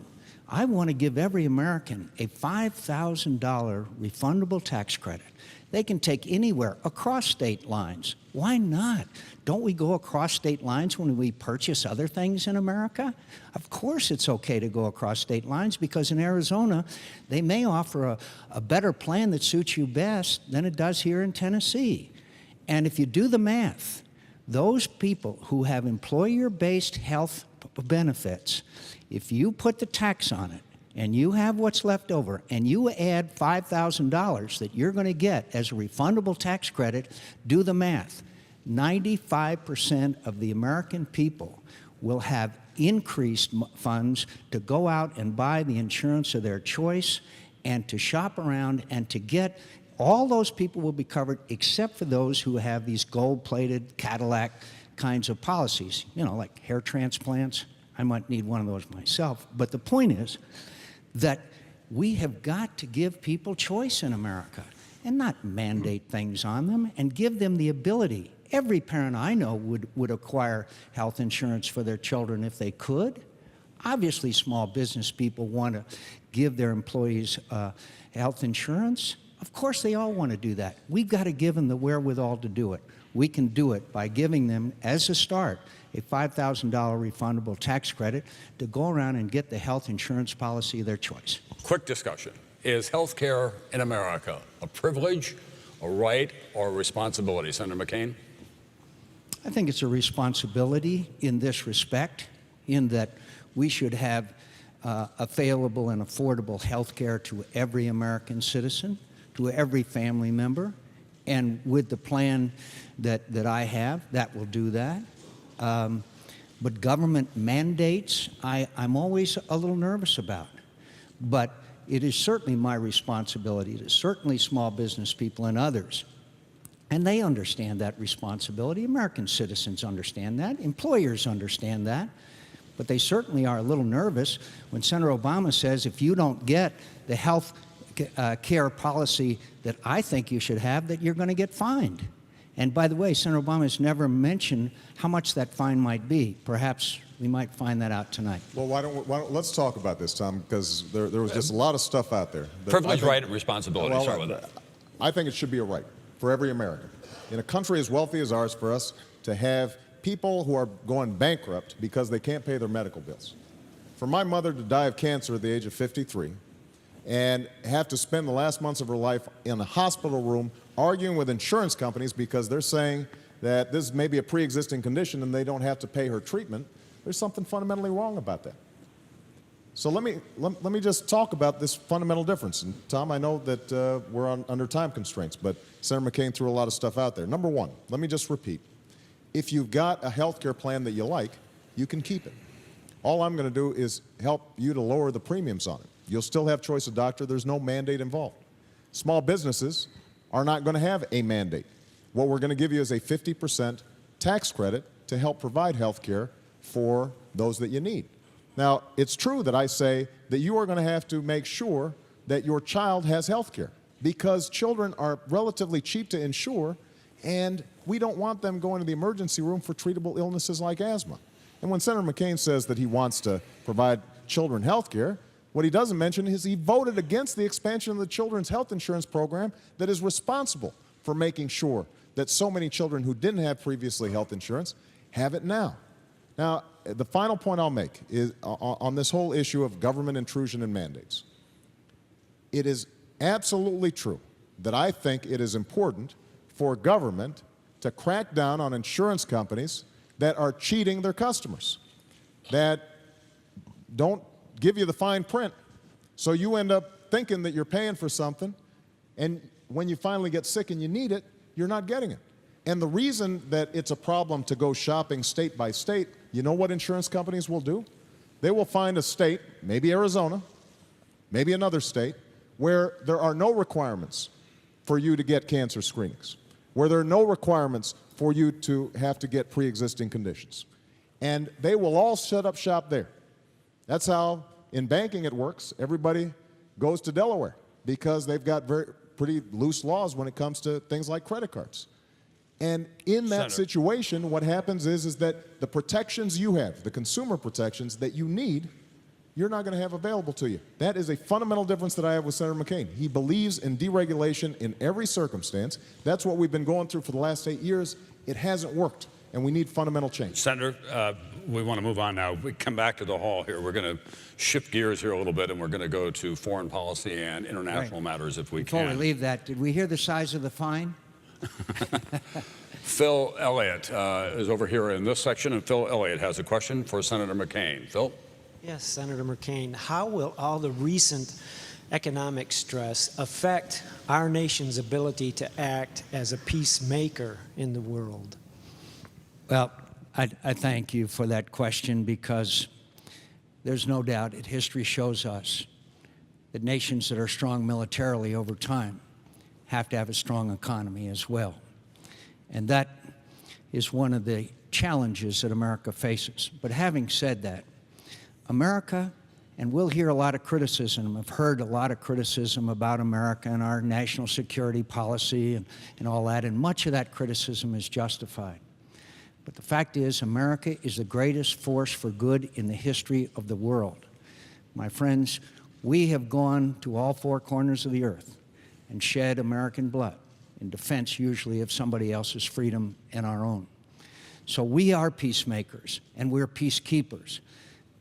I want to give every American a $5,000 refundable tax credit. They can take anywhere across state lines. Why not? Don't we go across state lines when we purchase other things in America? Of course it's okay to go across state lines, because in Arizona, they may offer a better plan that suits you best than it does here in Tennessee. And if you do the math, those people who have employer-based health benefits, if you put the tax on it, and you have what's left over, and you add $5,000 that you're going to get as a refundable tax credit, do the math. 95% of the American people will have increased funds to go out and buy the insurance of their choice and to shop around and to get. All those people will be covered except for those who have these gold-plated Cadillac kinds of policies, you know, like hair transplants. I might need one of those myself. But the point is that we have got to give people choice in America and not mandate things on them, and give them the ability. Every parent I know would acquire health insurance for their children if they could. Obviously, small business people want to give their employees health insurance. Of course, they all want to do that. We've got to give them the wherewithal to do it. We can do it by giving them, as a start, a $5,000 refundable tax credit to go around and get the health insurance policy of their choice. Quick discussion. Is health care in America a privilege, a right, or a responsibility? Senator McCain? I think it's a responsibility in this respect, in that we should have available and affordable health care to every American citizen, to every family member. And with the plan that I have, that will do that. But government mandates, I'm always a little nervous about. But it is certainly my responsibility. It is certainly small business people and others. And they understand that responsibility. American citizens understand that. Employers understand that. But they certainly are a little nervous when Senator Obama says, if you don't get the health care policy that I think you should have, that you're going to get fined. And by the way, Senator Obama has never mentioned how much that fine might be. Perhaps we might find that out tonight. Well, why don't let's talk about this, Tom, because there was just a lot of stuff out there. Privilege, right, and responsibility. Well, Start with that. I think it should be a right for every American. In a country as wealthy as ours, for us to have people who are going bankrupt because they can't pay their medical bills. For my mother to die of cancer at the age of 53 and have to spend the last months of her life in a hospital room arguing with insurance companies because they're saying that this may be a pre-existing condition and they don't have to pay her treatment, there's something fundamentally wrong about that. So let me just talk about this fundamental difference. And Tom, I know that we're under time constraints, but Senator McCain threw a lot of stuff out there. Number one, let me just repeat. If you've got a health care plan that you like, you can keep it. All I'm going to do is help you to lower the premiums on it. You'll still have choice of doctor. There's no mandate involved. Small businesses are not going to have a mandate. What we're going to give you is a 50% tax credit to help provide health care for those that you need. Now, it's true that I say that you are going to have to make sure that your child has health care because children are relatively cheap to insure, and we don't want them going to the emergency room for treatable illnesses like asthma. And when Senator McCain says that he wants to provide children health care, what he doesn't mention is he voted against the expansion of the children's health insurance program that is responsible for making sure that so many children who didn't have previously health insurance have it now. Now, the final point I'll make is on this whole issue of government intrusion and mandates. It is absolutely true that I think it is important for government to crack down on insurance companies that are cheating their customers, that don't give you the fine print, so you end up thinking that you're paying for something, and when you finally get sick and you need it, you're not getting it. And the reason that it's a problem to go shopping state by state, you know what insurance companies will do? They will find a state, maybe Arizona, maybe another state, where there are no requirements for you to get cancer screenings, where there are no requirements for you to have to get pre-existing conditions. And they will all set up shop there. That's how in banking it works. Everybody goes to Delaware because they've got pretty loose laws when it comes to things like credit cards. And in that situation, what happens is that the protections you have, the consumer protections that you need, you're not going to have available to you. That is a fundamental difference that I have with Senator McCain. He believes in deregulation in every circumstance. That's what we've been going through for the last 8 years. It hasn't worked, and we need fundamental change. Senator, we want to move on now. We come back to the hall here. We're going to shift gears here a little bit, and we're going to go to foreign policy and international matters if we can. Before we leave that, did we hear the size of the fine? Phil Elliott is over here in this section, and Phil Elliott has a question for Senator McCain. Phil? Yes, Senator McCain, how will all the recent economic stress affect our nation's ability to act as a peacemaker in the world? Well, I thank you for that question because there's no doubt that history shows us that nations that are strong militarily over time have to have a strong economy as well. And that is one of the challenges that America faces. But having said that, America, and we'll hear a lot of criticism, I've heard a lot of criticism about America and our national security policy and all that, and much of that criticism is justified. But the fact is, America is the greatest force for good in the history of the world. My friends, we have gone to all four corners of the earth and shed American blood in defense usually of somebody else's freedom and our own. So we are peacemakers and we're peacekeepers.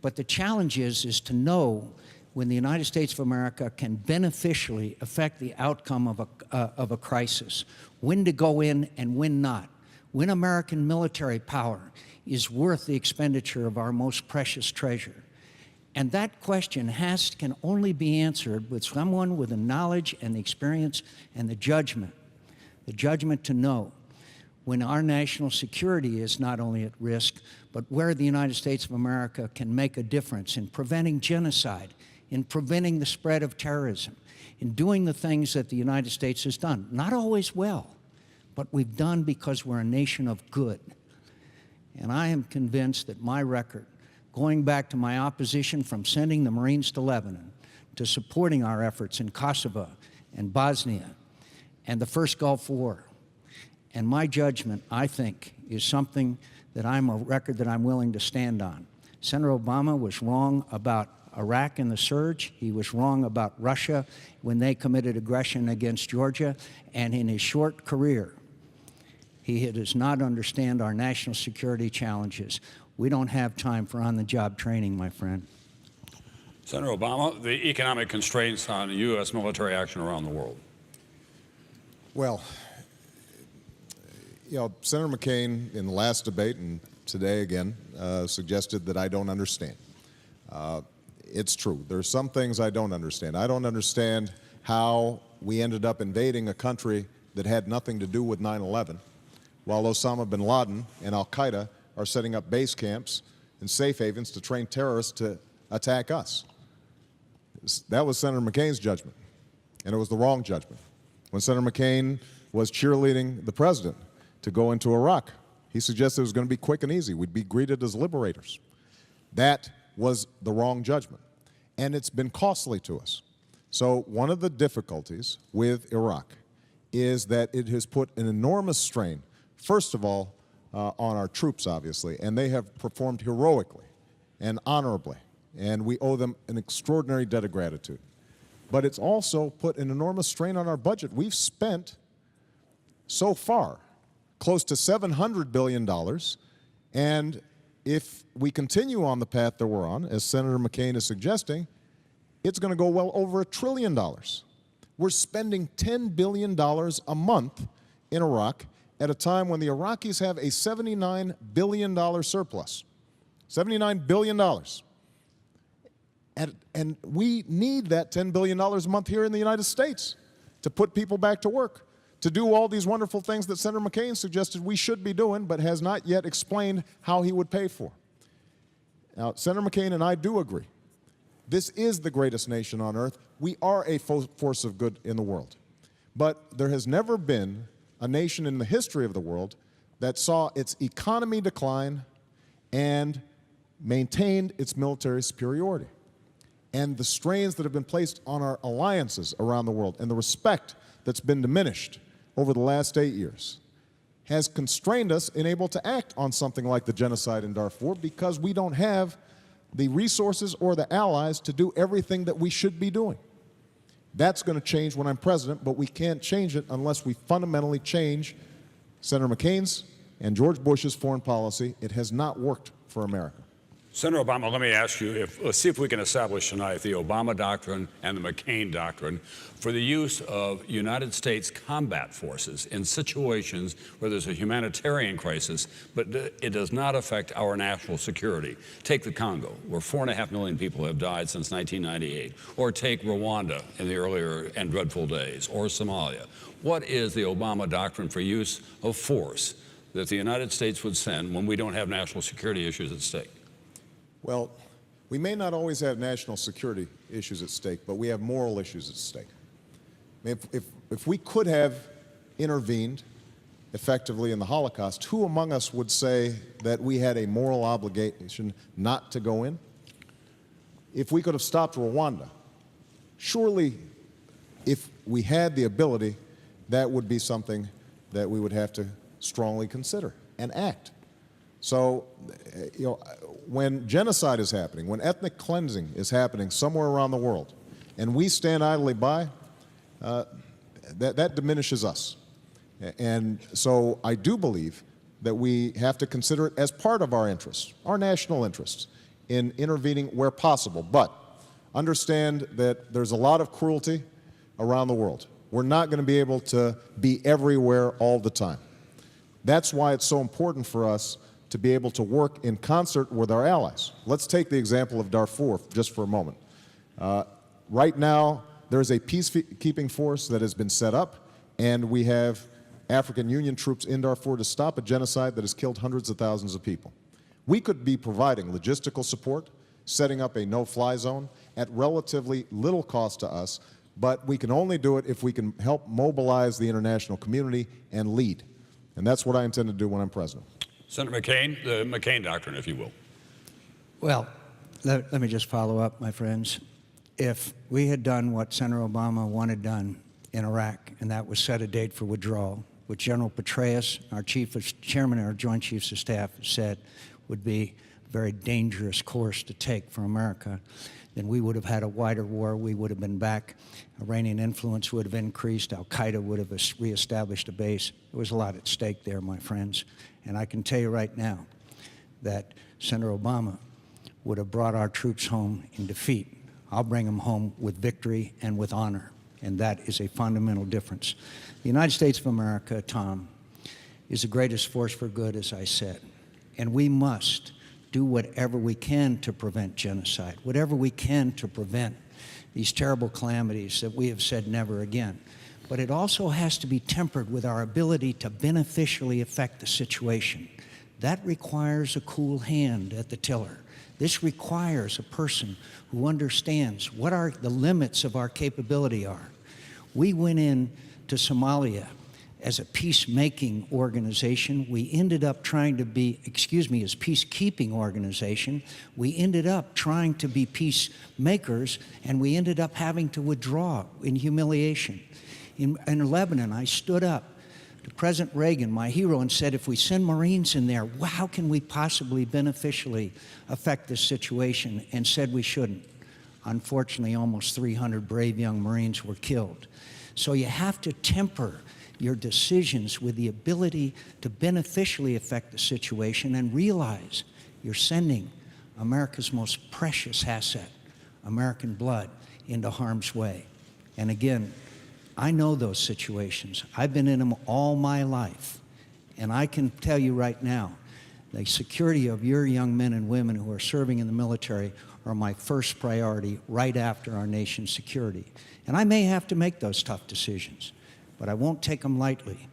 But the challenge is to know when the United States of America can beneficially affect the outcome of a crisis, when to go in and when not, when American military power is worth the expenditure of our most precious treasure. And that question can only be answered with someone with the knowledge and the experience and the judgment to know when our national security is not only at risk, but where the United States of America can make a difference in preventing genocide, in preventing the spread of terrorism, in doing the things that the United States has done. Not always well, but we've done because we're a nation of good. And I am convinced that my record, going back to my opposition from sending the Marines to Lebanon, to supporting our efforts in Kosovo and Bosnia and the first Gulf War, and my judgment, I think, is something that a record that I'm willing to stand on. Senator Obama was wrong about Iraq and the surge. He was wrong about Russia when they committed aggression against Georgia. And in his short career, He does not understand our national security challenges. We don't have time for on-the-job training, my friend. Senator Obama, the economic constraints on U.S. military action around the world. Well, Senator McCain in the last debate and today again suggested that I don't understand. It's true. There are some things I don't understand. I don't understand how we ended up invading a country that had nothing to do with 9/11, while Osama bin Laden and al-Qaeda are setting up base camps and safe havens to train terrorists to attack us. That was Senator McCain's judgment, and it was the wrong judgment. When Senator McCain was cheerleading the president to go into Iraq, he suggested it was going to be quick and easy. We'd be greeted as liberators. That was the wrong judgment, and it's been costly to us. So one of the difficulties with Iraq is that it has put an enormous strain, first of all, on our troops, obviously, and they have performed heroically and honorably, and we owe them an extraordinary debt of gratitude. But it's also put an enormous strain on our budget. We've spent, so far, close to $700 billion, and if we continue on the path that we're on, as Senator McCain is suggesting, it's going to go well over $1 trillion. We're spending $10 billion a month in Iraq at a time when the Iraqis have a $79 billion surplus. $79 billion. And we need that $10 billion a month here in the United States to put people back to work, to do all these wonderful things that Senator McCain suggested we should be doing, but has not yet explained how he would pay for. Now, Senator McCain and I do agree. This is the greatest nation on earth. We are a force of good in the world. But there has never been a nation in the history of the world that saw its economy decline and maintained its military superiority. And the strains that have been placed on our alliances around the world and the respect that's been diminished over the last 8 years has constrained us in able to act on something like the genocide in Darfur because we don't have the resources or the allies to do everything that we should be doing. That's going to change when I'm president, but we can't change it unless we fundamentally change Senator McCain's and George Bush's foreign policy. It has not worked for America. Senator Obama, let me ask you, let's see if we can establish tonight the Obama doctrine and the McCain doctrine for the use of United States combat forces in situations where there's a humanitarian crisis, but it does not affect our national security. Take the Congo, where 4.5 million people have died since 1998, or take Rwanda in the earlier and dreadful days, or Somalia. What is the Obama doctrine for use of force that the United States would send when we don't have national security issues at stake? Well, we may not always have national security issues at stake, but we have moral issues at stake. I mean, if we could have intervened effectively in the Holocaust, who among us would say that we had a moral obligation not to go in? If we could have stopped Rwanda, surely if we had the ability, that would be something that we would have to strongly consider and act. So, when genocide is happening, when ethnic cleansing is happening somewhere around the world, and we stand idly by, that diminishes us. And so I do believe that we have to consider it as part of our interests, our national interests, in intervening where possible. But understand that there's a lot of cruelty around the world. We're not going to be able to be everywhere all the time. That's why it's so important for us to be able to work in concert with our allies. Let's take the example of Darfur just for a moment. Right now, there's a peacekeeping force that has been set up, and we have African Union troops in Darfur to stop a genocide that has killed hundreds of thousands of people. We could be providing logistical support, setting up a no-fly zone at relatively little cost to us, but we can only do it if we can help mobilize the international community and lead. And that's what I intend to do when I'm president. Senator McCain, the McCain doctrine, if you will. Well, let me just follow up, my friends. If we had done what Senator Obama wanted done in Iraq, and that was set a date for withdrawal, which General Petraeus, our chairman of our Joint Chiefs of Staff, said would be very dangerous course to take for America, then we would have had a wider war. We would have been back. Iranian influence would have increased. Al-Qaeda would have reestablished a base. There was a lot at stake there, my friends. And I can tell you right now that Senator Obama would have brought our troops home in defeat. I'll bring them home with victory and with honor. And that is a fundamental difference. The United States of America, Tom, is the greatest force for good, as I said. And we must do whatever we can to prevent genocide, whatever we can to prevent these terrible calamities that we have said never again. But it also has to be tempered with our ability to beneficially affect the situation. That requires a cool hand at the tiller. This requires a person who understands what the limits of our capability are. We went in to Somalia as a peacemaking organization. We ended up trying to be, as peacekeeping organization. We ended up trying to be peacemakers, and we ended up having to withdraw in humiliation. In Lebanon, I stood up to President Reagan, my hero, and said, if we send Marines in there, how can we possibly beneficially affect this situation? And said we shouldn't. Unfortunately, almost 300 brave young Marines were killed. So you have to temper your decisions with the ability to beneficially affect the situation and realize you're sending America's most precious asset, American blood, into harm's way. And again, I know those situations. I've been in them all my life. And I can tell you right now, the security of your young men and women who are serving in the military are my first priority right after our nation's security. And I may have to make those tough decisions, but I won't take them lightly.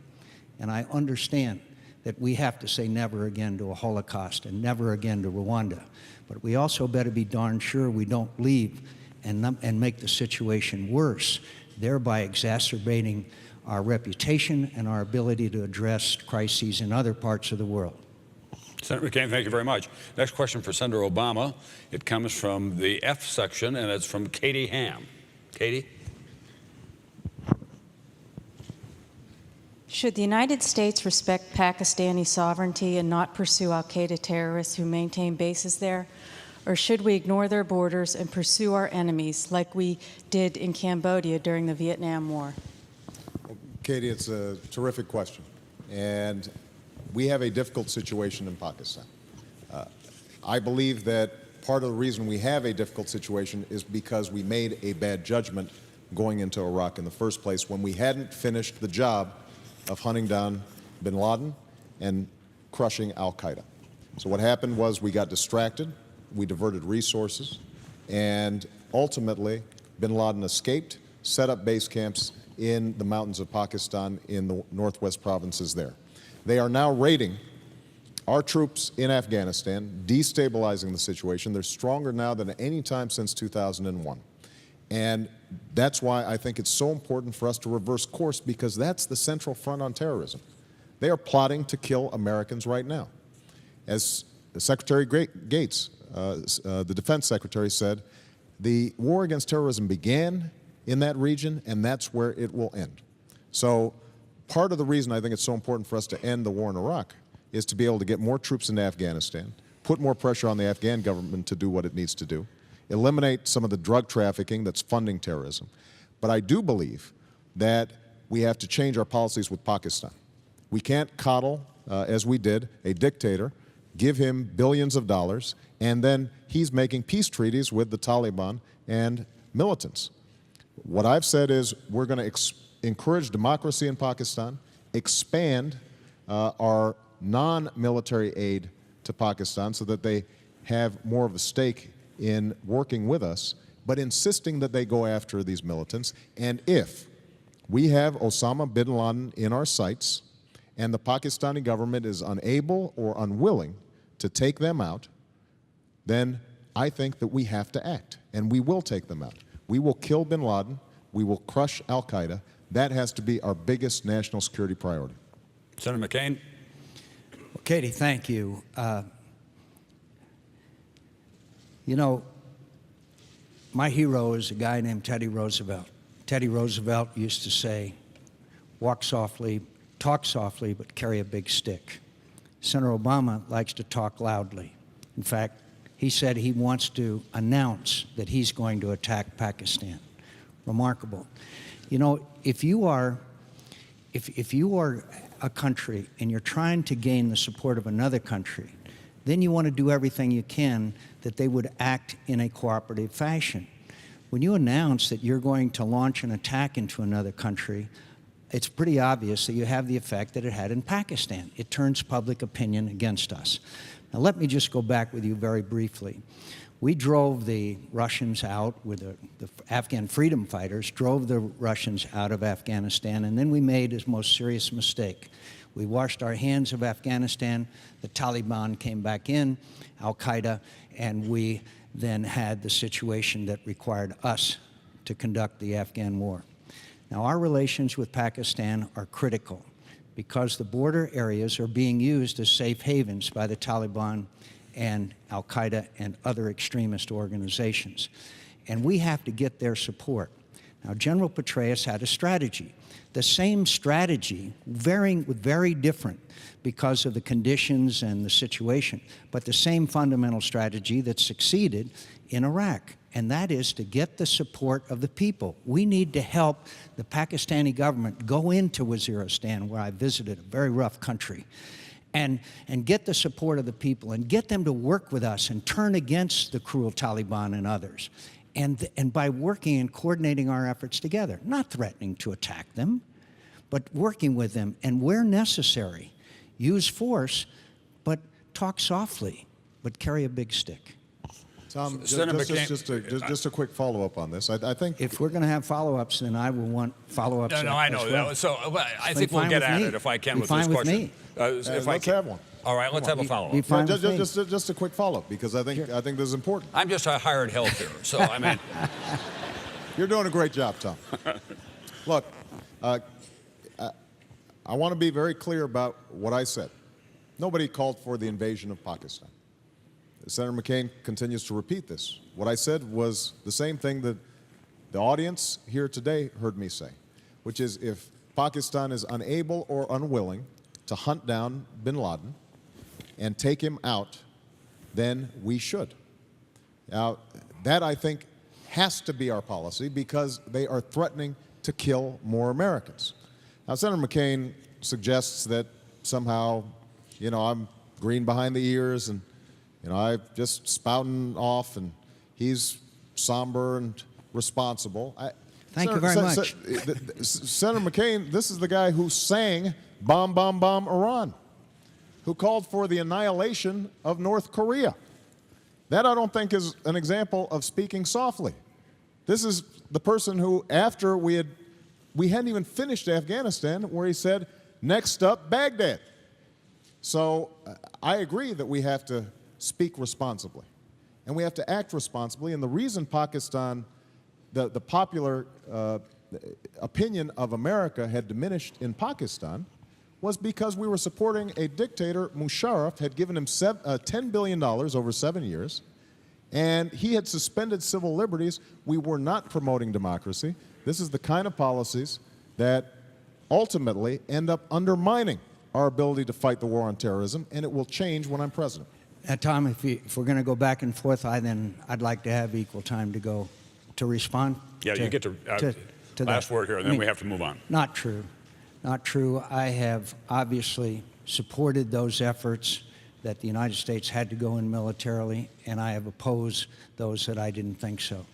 And I understand that we have to say never again to a Holocaust and never again to Rwanda. But we also better be darn sure we don't leave and make the situation worse, thereby exacerbating our reputation and our ability to address crises in other parts of the world. Senator McCain, thank you very much. Next question for Senator Obama. It comes from the F section, and it's from Katie Ham. Katie? Should the United States respect Pakistani sovereignty and not pursue al-Qaeda terrorists who maintain bases there? Or should we ignore their borders and pursue our enemies like we did in Cambodia during the Vietnam War? Katie, it's a terrific question. And we have a difficult situation in Pakistan. I believe that part of the reason we have a difficult situation is because we made a bad judgment going into Iraq in the first place when we hadn't finished the job of hunting down bin Laden and crushing al-Qaeda. So what happened was we got distracted, we diverted resources, and ultimately bin Laden escaped, set up base camps in the mountains of Pakistan in the northwest provinces there. They are now raiding our troops in Afghanistan, destabilizing the situation. They're stronger now than at any time since 2001. And that's why I think it's so important for us to reverse course, because that's the central front on terrorism. They are plotting to kill Americans right now. As Secretary Gates, the Defense Secretary, said, the war against terrorism began in that region, and that's where it will end. So part of the reason I think it's so important for us to end the war in Iraq is to be able to get more troops into Afghanistan, put more pressure on the Afghan government to do what it needs to do, eliminate some of the drug trafficking that's funding terrorism. But I do believe that we have to change our policies with Pakistan. We can't coddle, as we did, a dictator, give him billions of dollars, and then he's making peace treaties with the Taliban and militants. What I've said is we're going to encourage democracy in Pakistan, expand our non-military aid to Pakistan so that they have more of a stake in working with us, but insisting that they go after these militants. And if we have Osama bin Laden in our sights and the Pakistani government is unable or unwilling to take them out, then I think that we have to act, and we will take them out. We will kill bin Laden. We will crush al-Qaeda. That has to be our biggest national security priority. Senator McCain. Well, Katie, thank you. You know, my hero is a guy named Teddy Roosevelt. Teddy Roosevelt used to say, walk softly, talk softly, but carry a big stick. Senator Obama likes to talk loudly. In fact, he said he wants to announce that he's going to attack Pakistan. Remarkable. You know, if you are a country and you're trying to gain the support of another country, then you want to do everything you can that they would act in a cooperative fashion. When you announce that you're going to launch an attack into another country, it's pretty obvious that you have the effect that it had in Pakistan. It turns public opinion against us. Now, let me just go back with you very briefly. We drove the Russians out, with the Afghan freedom fighters, drove the Russians out of Afghanistan, and then we made his most serious mistake. We washed our hands of Afghanistan, the Taliban came back in, Al-Qaeda, and we then had the situation that required us to conduct the Afghan war. Now, our relations with Pakistan are critical because the border areas are being used as safe havens by the Taliban and Al-Qaeda and other extremist organizations. And we have to get their support. Now, General Petraeus had a strategy. The same strategy, very different because of the conditions and the situation, but the same fundamental strategy that succeeded in Iraq, and that is to get the support of the people. We need to help the Pakistani government go into Waziristan, where I visited, a very rough country, and get the support of the people and get them to work with us and turn against the cruel Taliban and others. And by working and coordinating our efforts together, not threatening to attack them, but working with them, and where necessary, use force, but talk softly, but carry a big stick. Tom, Senator just a quick follow-up on this. I think if we're going to have follow-ups, then I will want follow-ups. No, I know. Well. So I think we'll get at it if I can with this question. let's have one. All right, let's have a follow-up. Just a quick follow-up, because I think this is important. I'm just a hired help here, so I mean. You're doing a great job, Tom. Look, I want to be very clear about what I said. Nobody called for the invasion of Pakistan. Senator McCain continues to repeat this. What I said was the same thing that the audience here today heard me say, which is if Pakistan is unable or unwilling to hunt down bin Laden and take him out, then we should. Now, that I think has to be our policy because they are threatening to kill more Americans. Now, Senator McCain suggests that somehow, I'm green behind the ears and I'm just spouting off, and he's somber and responsible. Thank you very much. Senator McCain, this is the guy who sang "Bomb, Bomb, Bomb Iran," who called for the annihilation of North Korea. That I don't think is an example of speaking softly. This is the person who, after we hadn't even finished Afghanistan, where he said, "Next up, Baghdad." So I agree that we have to speak responsibly, and we have to act responsibly. And the reason Pakistan, the popular opinion of America had diminished in Pakistan was because we were supporting a dictator. Musharraf had given him $10 billion over 7 years, and he had suspended civil liberties. We were not promoting democracy. This is the kind of policies that ultimately end up undermining our ability to fight the war on terrorism, and it will change when I'm president. Tom, if we're going to go back and forth, I'd like to have equal time to respond. Yeah, you get to last word here, and then we have to move on. Not true. Not true. I have obviously supported those efforts that the United States had to go in militarily, and I have opposed those that I didn't think so.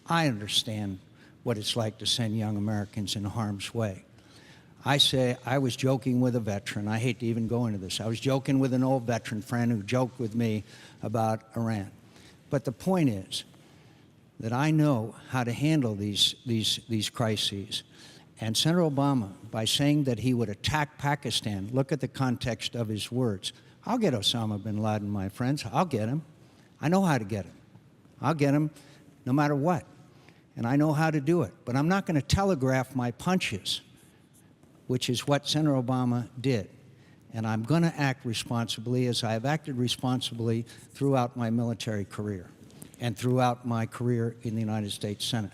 I understand what it's like to send young Americans in harm's way. I was joking with a veteran. I hate to even go into this. I was joking with an old veteran friend who joked with me about Iran. But the point is that I know how to handle these crises. And Senator Obama, by saying that he would attack Pakistan, look at the context of his words. I'll get Osama bin Laden, my friends. I'll get him. I know how to get him. I'll get him no matter what. And I know how to do it. But I'm not going to telegraph my punches, which is what Senator Obama did. And I'm going to act responsibly, as I have acted responsibly throughout my military career and throughout my career in the United States Senate.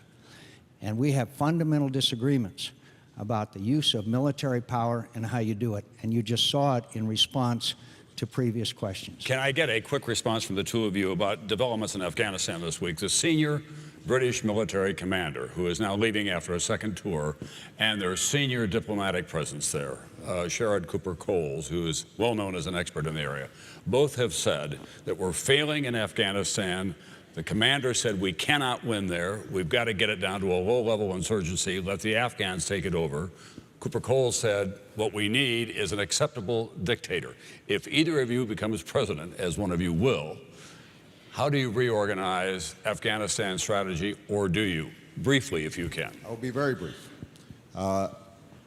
And we have fundamental disagreements about the use of military power and how you do it. And you just saw it in response to previous questions. Can I get a quick response from the two of you about developments in Afghanistan this week? The senior British military commander, who is now leaving after a second tour, and their senior diplomatic presence there, Sherrod Cooper-Coles, who is well known as an expert in the area, both have said that we're failing in Afghanistan. The commander said we cannot win there. We've got to get it down to a low-level insurgency, let the Afghans take it over. Cooper-Coles said what we need is an acceptable dictator. If either of you becomes president, as one of you will, how do you reorganize Afghanistan strategy, or do you? Briefly, if you can. I'll be very brief.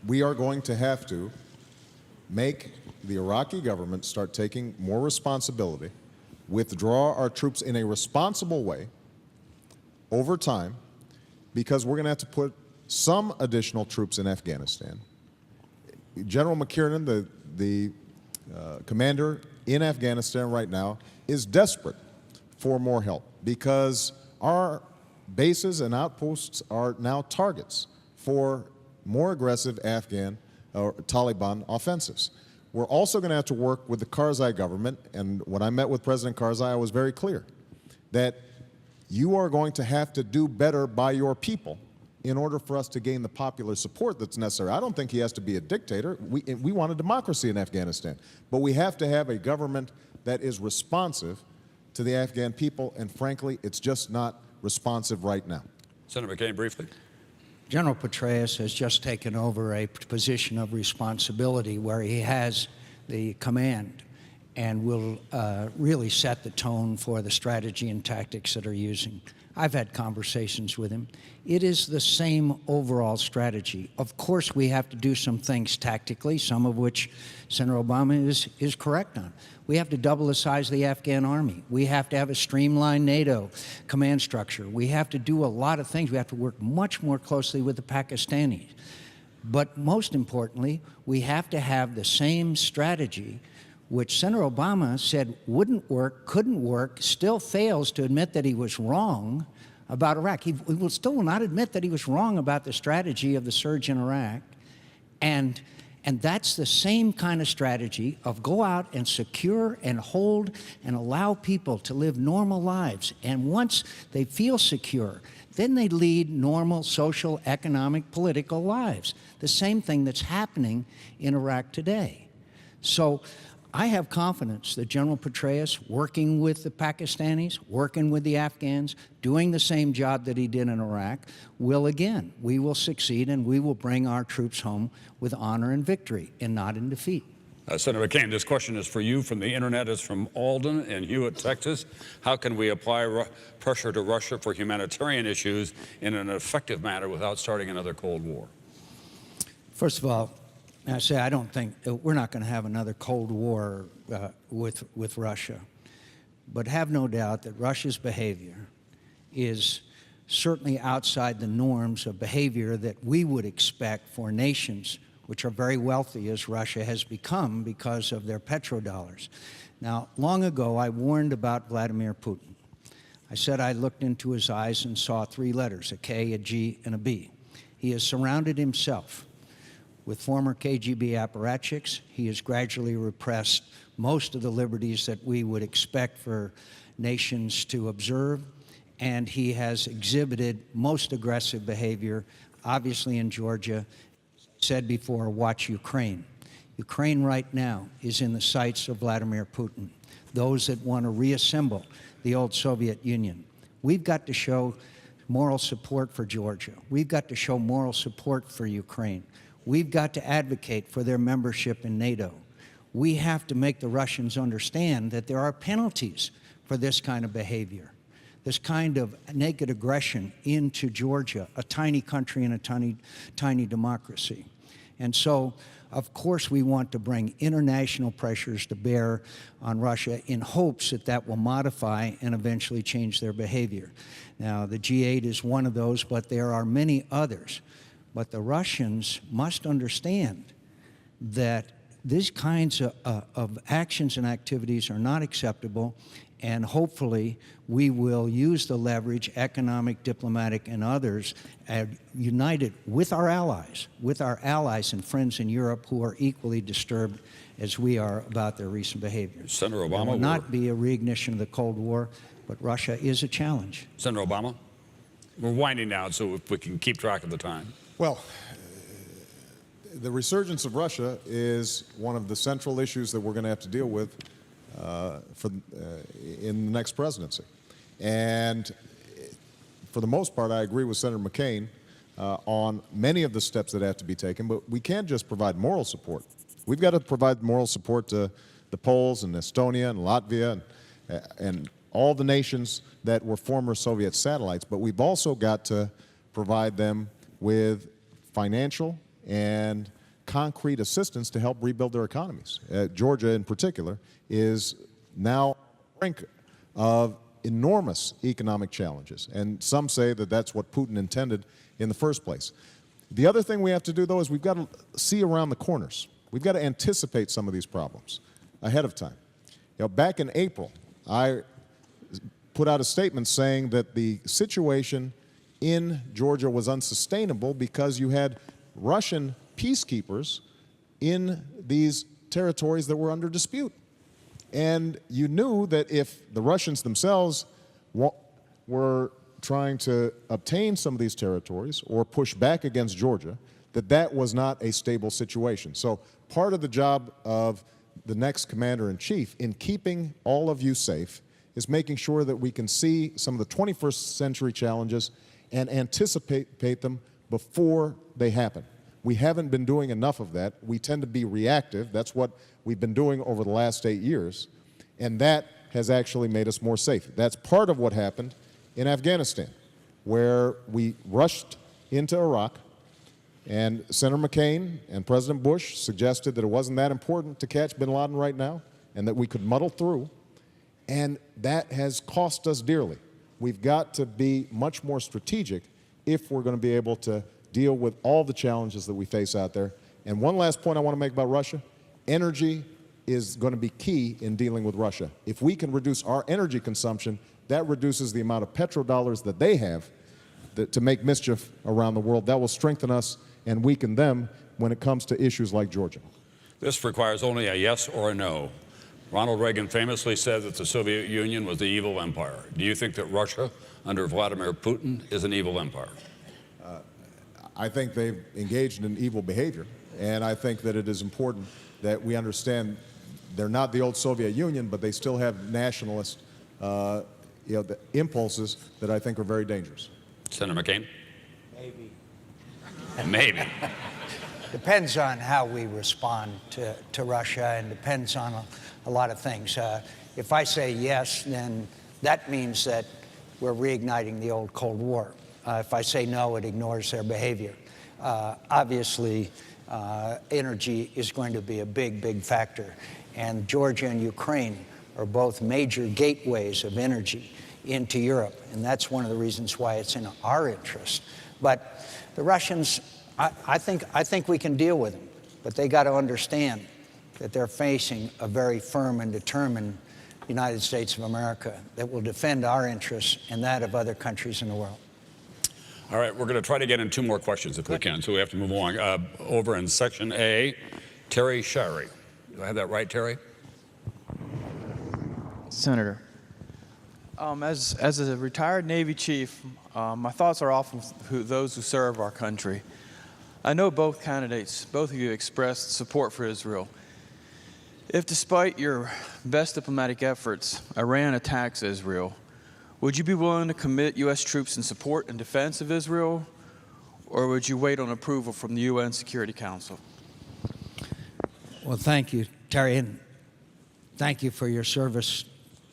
We are going to have to make the Iraqi government start taking more responsibility, withdraw our troops in a responsible way over time, because we're going to have to put some additional troops in Afghanistan. General McKiernan, the commander in Afghanistan right now, is desperate for more help because our bases and outposts are now targets for more aggressive Afghan or Taliban offensives. We're also going to have to work with the Karzai government, and when I met with President Karzai, I was very clear that you are going to have to do better by your people in order for us to gain the popular support that's necessary. I don't think he has to be a dictator. We want a democracy in Afghanistan, but we have to have a government that is responsive to the Afghan people, and frankly, it's just not responsive right now. Senator McCain, briefly. General Petraeus has just taken over a position of responsibility where he has the command and will really set the tone for the strategy and tactics that are using. I've had conversations with him. It is the same overall strategy. Of course, we have to do some things tactically, some of which Senator Obama is correct on. We have to double the size of the Afghan army. We have to have a streamlined NATO command structure. We have to do a lot of things. We have to work much more closely with the Pakistanis. But most importantly, we have to have the same strategy which Senator Obama said wouldn't work, couldn't work, still fails to admit that he was wrong about Iraq. He will still not admit that he was wrong about the strategy of the surge in Iraq. And that's the same kind of strategy of go out and secure and hold and allow people to live normal lives. And once they feel secure, then they lead normal social, economic, political lives. The same thing that's happening in Iraq today. So I have confidence that General Petraeus, working with the Pakistanis, working with the Afghans, doing the same job that he did in Iraq, we will succeed and we will bring our troops home with honor and victory and not in defeat. Senator McCain, this question is for you from the internet. It's from Alden in Hewitt, Texas. How can we apply pressure to Russia for humanitarian issues in an effective manner without starting another Cold War? First of all, I say I don't think we're not going to have another Cold War with Russia, but have no doubt that Russia's behavior is certainly outside the norms of behavior that we would expect for nations which are very wealthy, as Russia has become because of their petrodollars. Now, long ago, I warned about Vladimir Putin. I said I looked into his eyes and saw three letters, a K, a G, and a B. He has surrounded himself with former KGB apparatchiks. He has gradually repressed most of the liberties that we would expect for nations to observe, and he has exhibited most aggressive behavior, obviously in Georgia. Said before, watch Ukraine. Ukraine right now is in the sights of Vladimir Putin, those that want to reassemble the old Soviet Union. We've got to show moral support for Georgia. We've got to show moral support for Ukraine. We've got to advocate for their membership in NATO. We have to make the Russians understand that there are penalties for this kind of behavior, this kind of naked aggression into Georgia, a tiny country and a tiny democracy. And so, of course, we want to bring international pressures to bear on Russia in hopes that that will modify and eventually change their behavior. Now, the G8 is one of those, but there are many others. But the Russians must understand that these kinds of actions and activities are not acceptable, and hopefully we will use the leverage, economic, diplomatic, and others, united with our allies and friends in Europe who are equally disturbed as we are about their recent behavior. Senator Obama, There will not be a reignition of the Cold War, but Russia is a challenge. Senator Obama, we're winding down, so if we can keep track of the time. Well, the resurgence of Russia is one of the central issues that we're going to have to deal with in the next presidency. And for the most part, I agree with Senator McCain on many of the steps that have to be taken, but we can't just provide moral support. We've got to provide moral support to the Poles and Estonia and Latvia and all the nations that were former Soviet satellites, but we've also got to provide them with financial and concrete assistance to help rebuild their economies. Georgia, in particular, is now on the brink of enormous economic challenges, and some say that that's what Putin intended in the first place. The other thing we have to do, though, is we've got to see around the corners. We've got to anticipate some of these problems ahead of time. You know, back in April, I put out a statement saying that the situation in Georgia was unsustainable because you had Russian peacekeepers in these territories that were under dispute. And you knew that if the Russians themselves were trying to obtain some of these territories or push back against Georgia, that that was not a stable situation. So part of the job of the next commander-in-chief in keeping all of you safe is making sure that we can see some of the 21st century challenges and anticipate them before they happen. We haven't been doing enough of that. We tend to be reactive. That's what we've been doing over the last 8 years, and that has actually made us more safe. That's part of what happened in Afghanistan, where we rushed into Iraq, and Senator McCain and President Bush suggested that it wasn't that important to catch bin Laden right now and that we could muddle through, and that has cost us dearly. We've got to be much more strategic if we're going to be able to deal with all the challenges that we face out there. And one last point I want to make about Russia: energy is going to be key in dealing with Russia. If we can reduce our energy consumption, that reduces the amount of petrodollars that they have to make mischief around the world. That will strengthen us and weaken them when it comes to issues like Georgia. This requires only a yes or a no. Ronald Reagan famously said that the Soviet Union was the evil empire. Do you think that Russia, under Vladimir Putin, is an evil empire? I think they've engaged in evil behavior, and I think that it is important that we understand they're not the old Soviet Union, but they still have nationalist the impulses that I think are very dangerous. Senator McCain? Maybe. Maybe. Depends on how we respond to Russia, and depends on a lot of things. If I say yes, then that means that we're reigniting the old Cold War. If I say no, it ignores their behavior. Obviously, energy is going to be a big, big factor. And Georgia and Ukraine are both major gateways of energy into Europe. And that's one of the reasons why it's in our interest. But the Russians, I think we can deal with them. But they got to understand that they're facing a very firm and determined United States of America that will defend our interests and that of other countries in the world. All right, we're going to try to get in 2 more questions if we can, so we have to move along. Over in Section A, Terry Shirey. Do I have that right, Terry? Senator, as a retired Navy chief, my thoughts are often with those who serve our country. I know both candidates, both of you expressed support for Israel. If, despite your best diplomatic efforts, Iran attacks Israel, would you be willing to commit U.S. troops in support and defense of Israel, or would you wait on approval from the UN Security Council? Well, thank you, Terry, and thank you for your service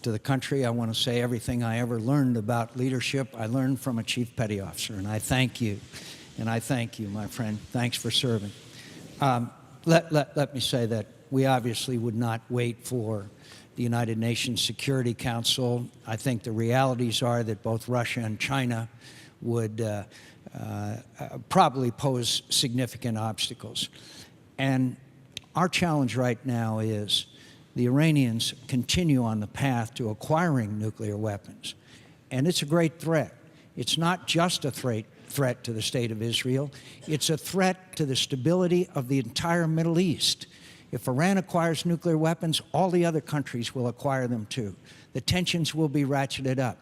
to the country. I want to say everything I ever learned about leadership, I learned from a Chief Petty Officer, and I thank you. And I thank you, my friend. Thanks for serving. Let me say that we obviously would not wait for the United Nations Security Council. I think the realities are that both Russia and China would probably pose significant obstacles. And our challenge right now is the Iranians continue on the path to acquiring nuclear weapons. And it's a great threat. It's not just a threat to the state of Israel. It's a threat to the stability of the entire Middle East. If Iran acquires nuclear weapons, all the other countries will acquire them too. The tensions will be ratcheted up.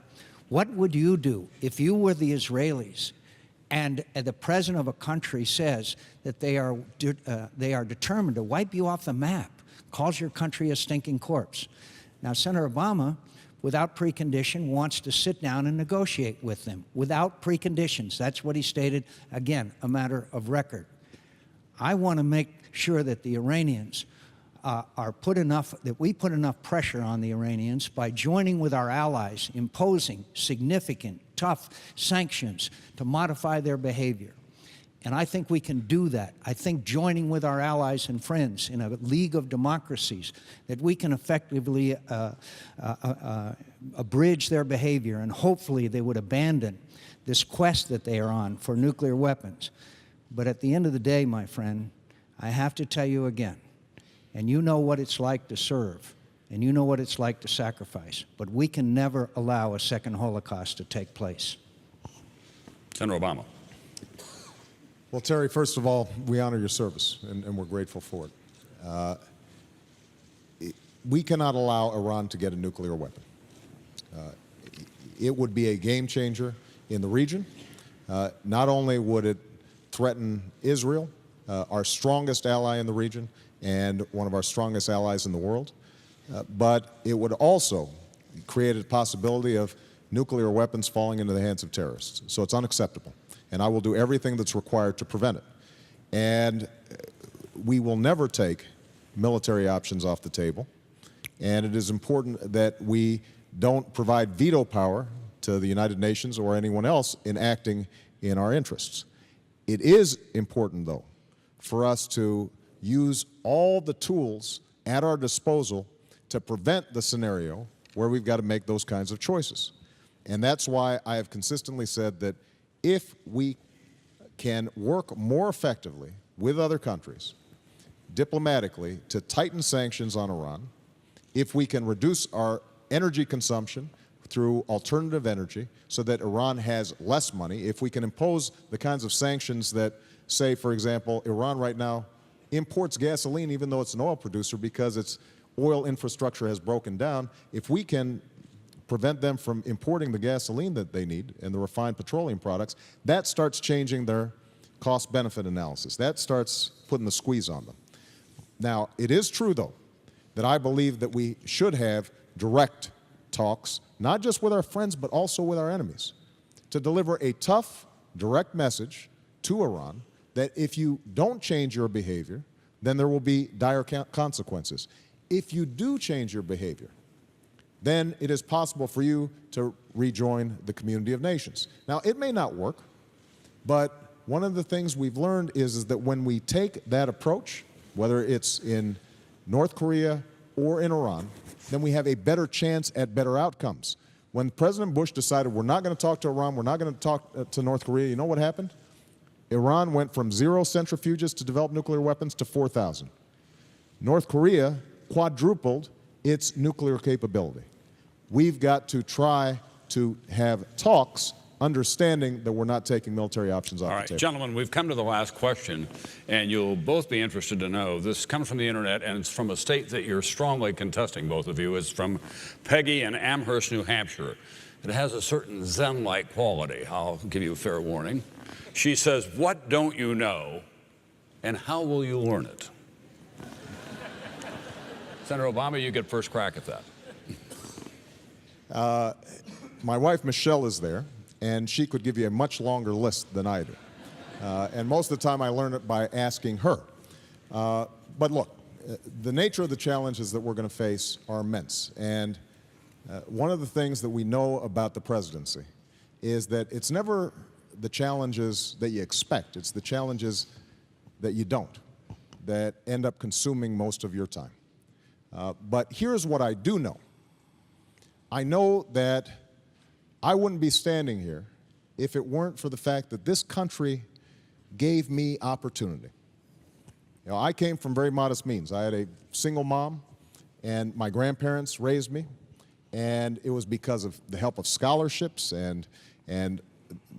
What would you do if you were the Israelis and the president of a country says that they are determined to wipe you off the map, calls your country a stinking corpse? Now, Senator Obama, without precondition, wants to sit down and negotiate with them without preconditions. That's what he stated, again, a matter of record. I want to make sure that the Iranians that we put enough pressure on the Iranians by joining with our allies, imposing significant, tough sanctions to modify their behavior. And I think we can do that. I think joining with our allies and friends in a league of democracies, that we can effectively abridge their behavior, and hopefully they would abandon this quest that they are on for nuclear weapons. But at the end of the day, my friend, I have to tell you again, and you know what it's like to serve, and you know what it's like to sacrifice, but we can never allow a second Holocaust to take place. Senator Obama. Well, Terry, first of all, we honor your service, and we're grateful for it. We cannot allow Iran to get a nuclear weapon. It would be a game changer in the region. Not only would it threaten Israel, our strongest ally in the region and one of our strongest allies in the world, but it would also create a possibility of nuclear weapons falling into the hands of terrorists. So it's unacceptable, and I will do everything that's required to prevent it. And we will never take military options off the table, and it is important that we don't provide veto power to the United Nations or anyone else in acting in our interests. It is important, though, for us to use all the tools at our disposal to prevent the scenario where we've got to make those kinds of choices. And that's why I have consistently said that if we can work more effectively with other countries, diplomatically, to tighten sanctions on Iran, if we can reduce our energy consumption through alternative energy so that Iran has less money, if we can impose the kinds of sanctions that, say, for example, Iran right now imports gasoline even though it's an oil producer because its oil infrastructure has broken down, if we can prevent them from importing the gasoline that they need and the refined petroleum products, that starts changing their cost-benefit analysis. That starts putting the squeeze on them. Now, it is true, though, that I believe that we should have direct talks, not just with our friends, but also with our enemies, to deliver a tough, direct message to Iran that if you don't change your behavior, then there will be dire consequences. If you do change your behavior, then it is possible for you to rejoin the community of nations. Now, it may not work, but one of the things we've learned is that when we take that approach, whether it's in North Korea or in Iran, then we have a better chance at better outcomes. When President Bush decided we're not going to talk to Iran, we're not going to talk to North Korea, you know what happened? Iran went from 0 centrifuges to develop nuclear weapons to 4,000. North Korea quadrupled its nuclear capability. We've got to try to have talks, understanding that we're not taking military options off the table. All right, gentlemen, we've come to the last question, and you'll both be interested to know. This comes from the internet, and it's from a state that you're strongly contesting, both of you. It's from Peggy in Amherst, New Hampshire. It has a certain Zen-like quality. I'll give you a fair warning. She says, "What don't you know, and how will you learn it?" Senator Obama, you get first crack at that. My wife, Michelle, is there, and she could give you a much longer list than I do. And most of the time I learn it by asking her. But look, the nature of the challenges that we're going to face are immense. And one of the things that we know about the presidency is that it's never the challenges that you expect. It's the challenges that you don't, that end up consuming most of your time. But here's what I do know. I know that I wouldn't be standing here if it weren't for the fact that this country gave me opportunity. You know, I came from very modest means. I had a single mom, and my grandparents raised me, and it was because of the help of scholarships and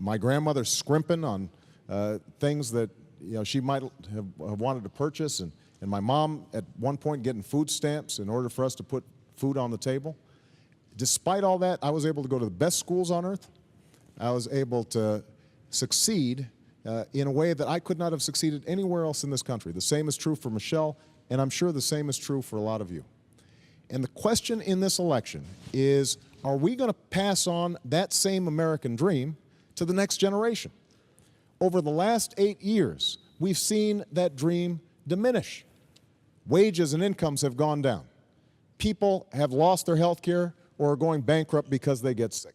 my grandmother scrimping on things that she might have wanted to purchase, and my mom at one point getting food stamps in order for us to put food on the table. Despite all that, I was able to go to the best schools on earth. I was able to succeed in a way that I could not have succeeded anywhere else in this country. The same is true for Michelle, and I'm sure the same is true for a lot of you. And the question in this election is, are we going to pass on that same American dream to the next generation? Over the last 8 years, we've seen that dream diminish. Wages and incomes have gone down. People have lost their health care or are going bankrupt because they get sick.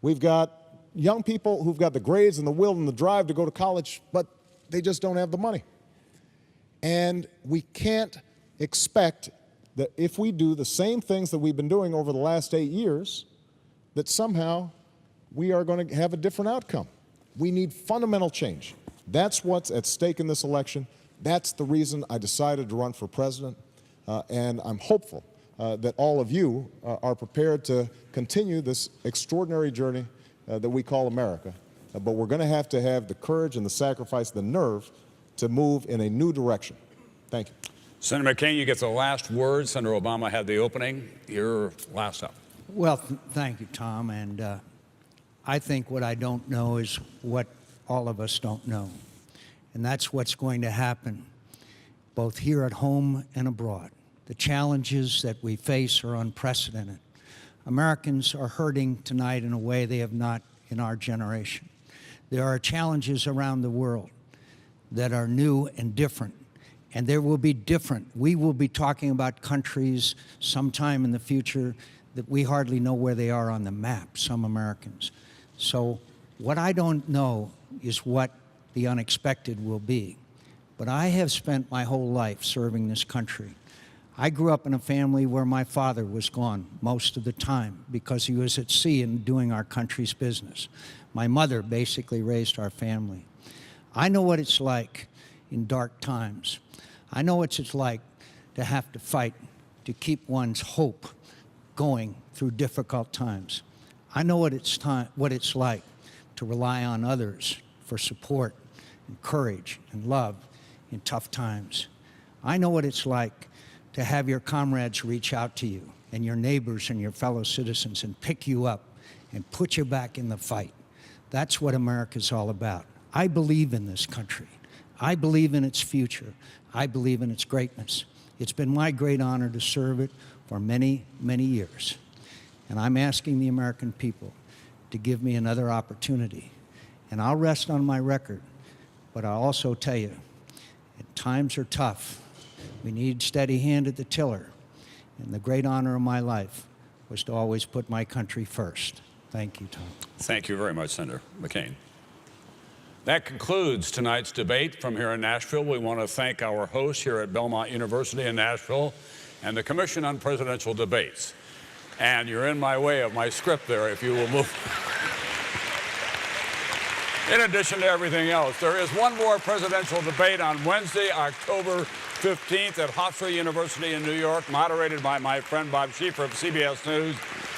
We've got young people who've got the grades and the will and the drive to go to college, but they just don't have the money. And we can't expect that if we do the same things that we've been doing over the last 8 years, that somehow we are going to have a different outcome. We need fundamental change. That's what's at stake in this election. That's the reason I decided to run for president, and I'm hopeful that all of you are prepared to continue this extraordinary journey that we call America. But we're going to have the courage and the sacrifice, the nerve to move in a new direction. Thank you. Senator McCain, you get the last word. Senator Obama had the opening. You're last up. Well, thank you, Tom. And I think what I don't know is what all of us don't know. And that's what's going to happen both here at home and abroad. The challenges that we face are unprecedented. Americans are hurting tonight in a way they have not in our generation. There are challenges around the world that are new and different, and there will be different. We will be talking about countries sometime in the future that we hardly know where they are on the map, some Americans. So what I don't know is what the unexpected will be. But I have spent my whole life serving this country. I grew up in a family where my father was gone most of the time because he was at sea and doing our country's business. My mother basically raised our family. I know what it's like in dark times. I know what it's like to have to fight to keep one's hope going through difficult times. I know what it's like to rely on others for support and courage and love in tough times. I know what it's like to have your comrades reach out to you and your neighbors and your fellow citizens and pick you up and put you back in the fight. That's what America's all about. I believe in this country. I believe in its future. I believe in its greatness. It's been my great honor to serve it for many, many years. And I'm asking the American people to give me another opportunity. And I'll rest on my record, but I'll also tell you, times are tough. We need steady hand at the tiller. And the great honor of my life was to always put my country first. Thank you, Tom. Thank you very much, Senator McCain. That concludes tonight's debate from here in Nashville. We want to thank our hosts here at Belmont University in Nashville and the Commission on Presidential Debates. And you're in my way of my script there, if you will move. In addition to everything else, there is one more presidential debate on Wednesday, October 15th at Hofstra University in New York, moderated by my friend Bob Schieffer of CBS News.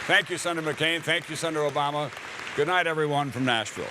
Thank you, Senator McCain. Thank you, Senator Obama. Good night, everyone from Nashville.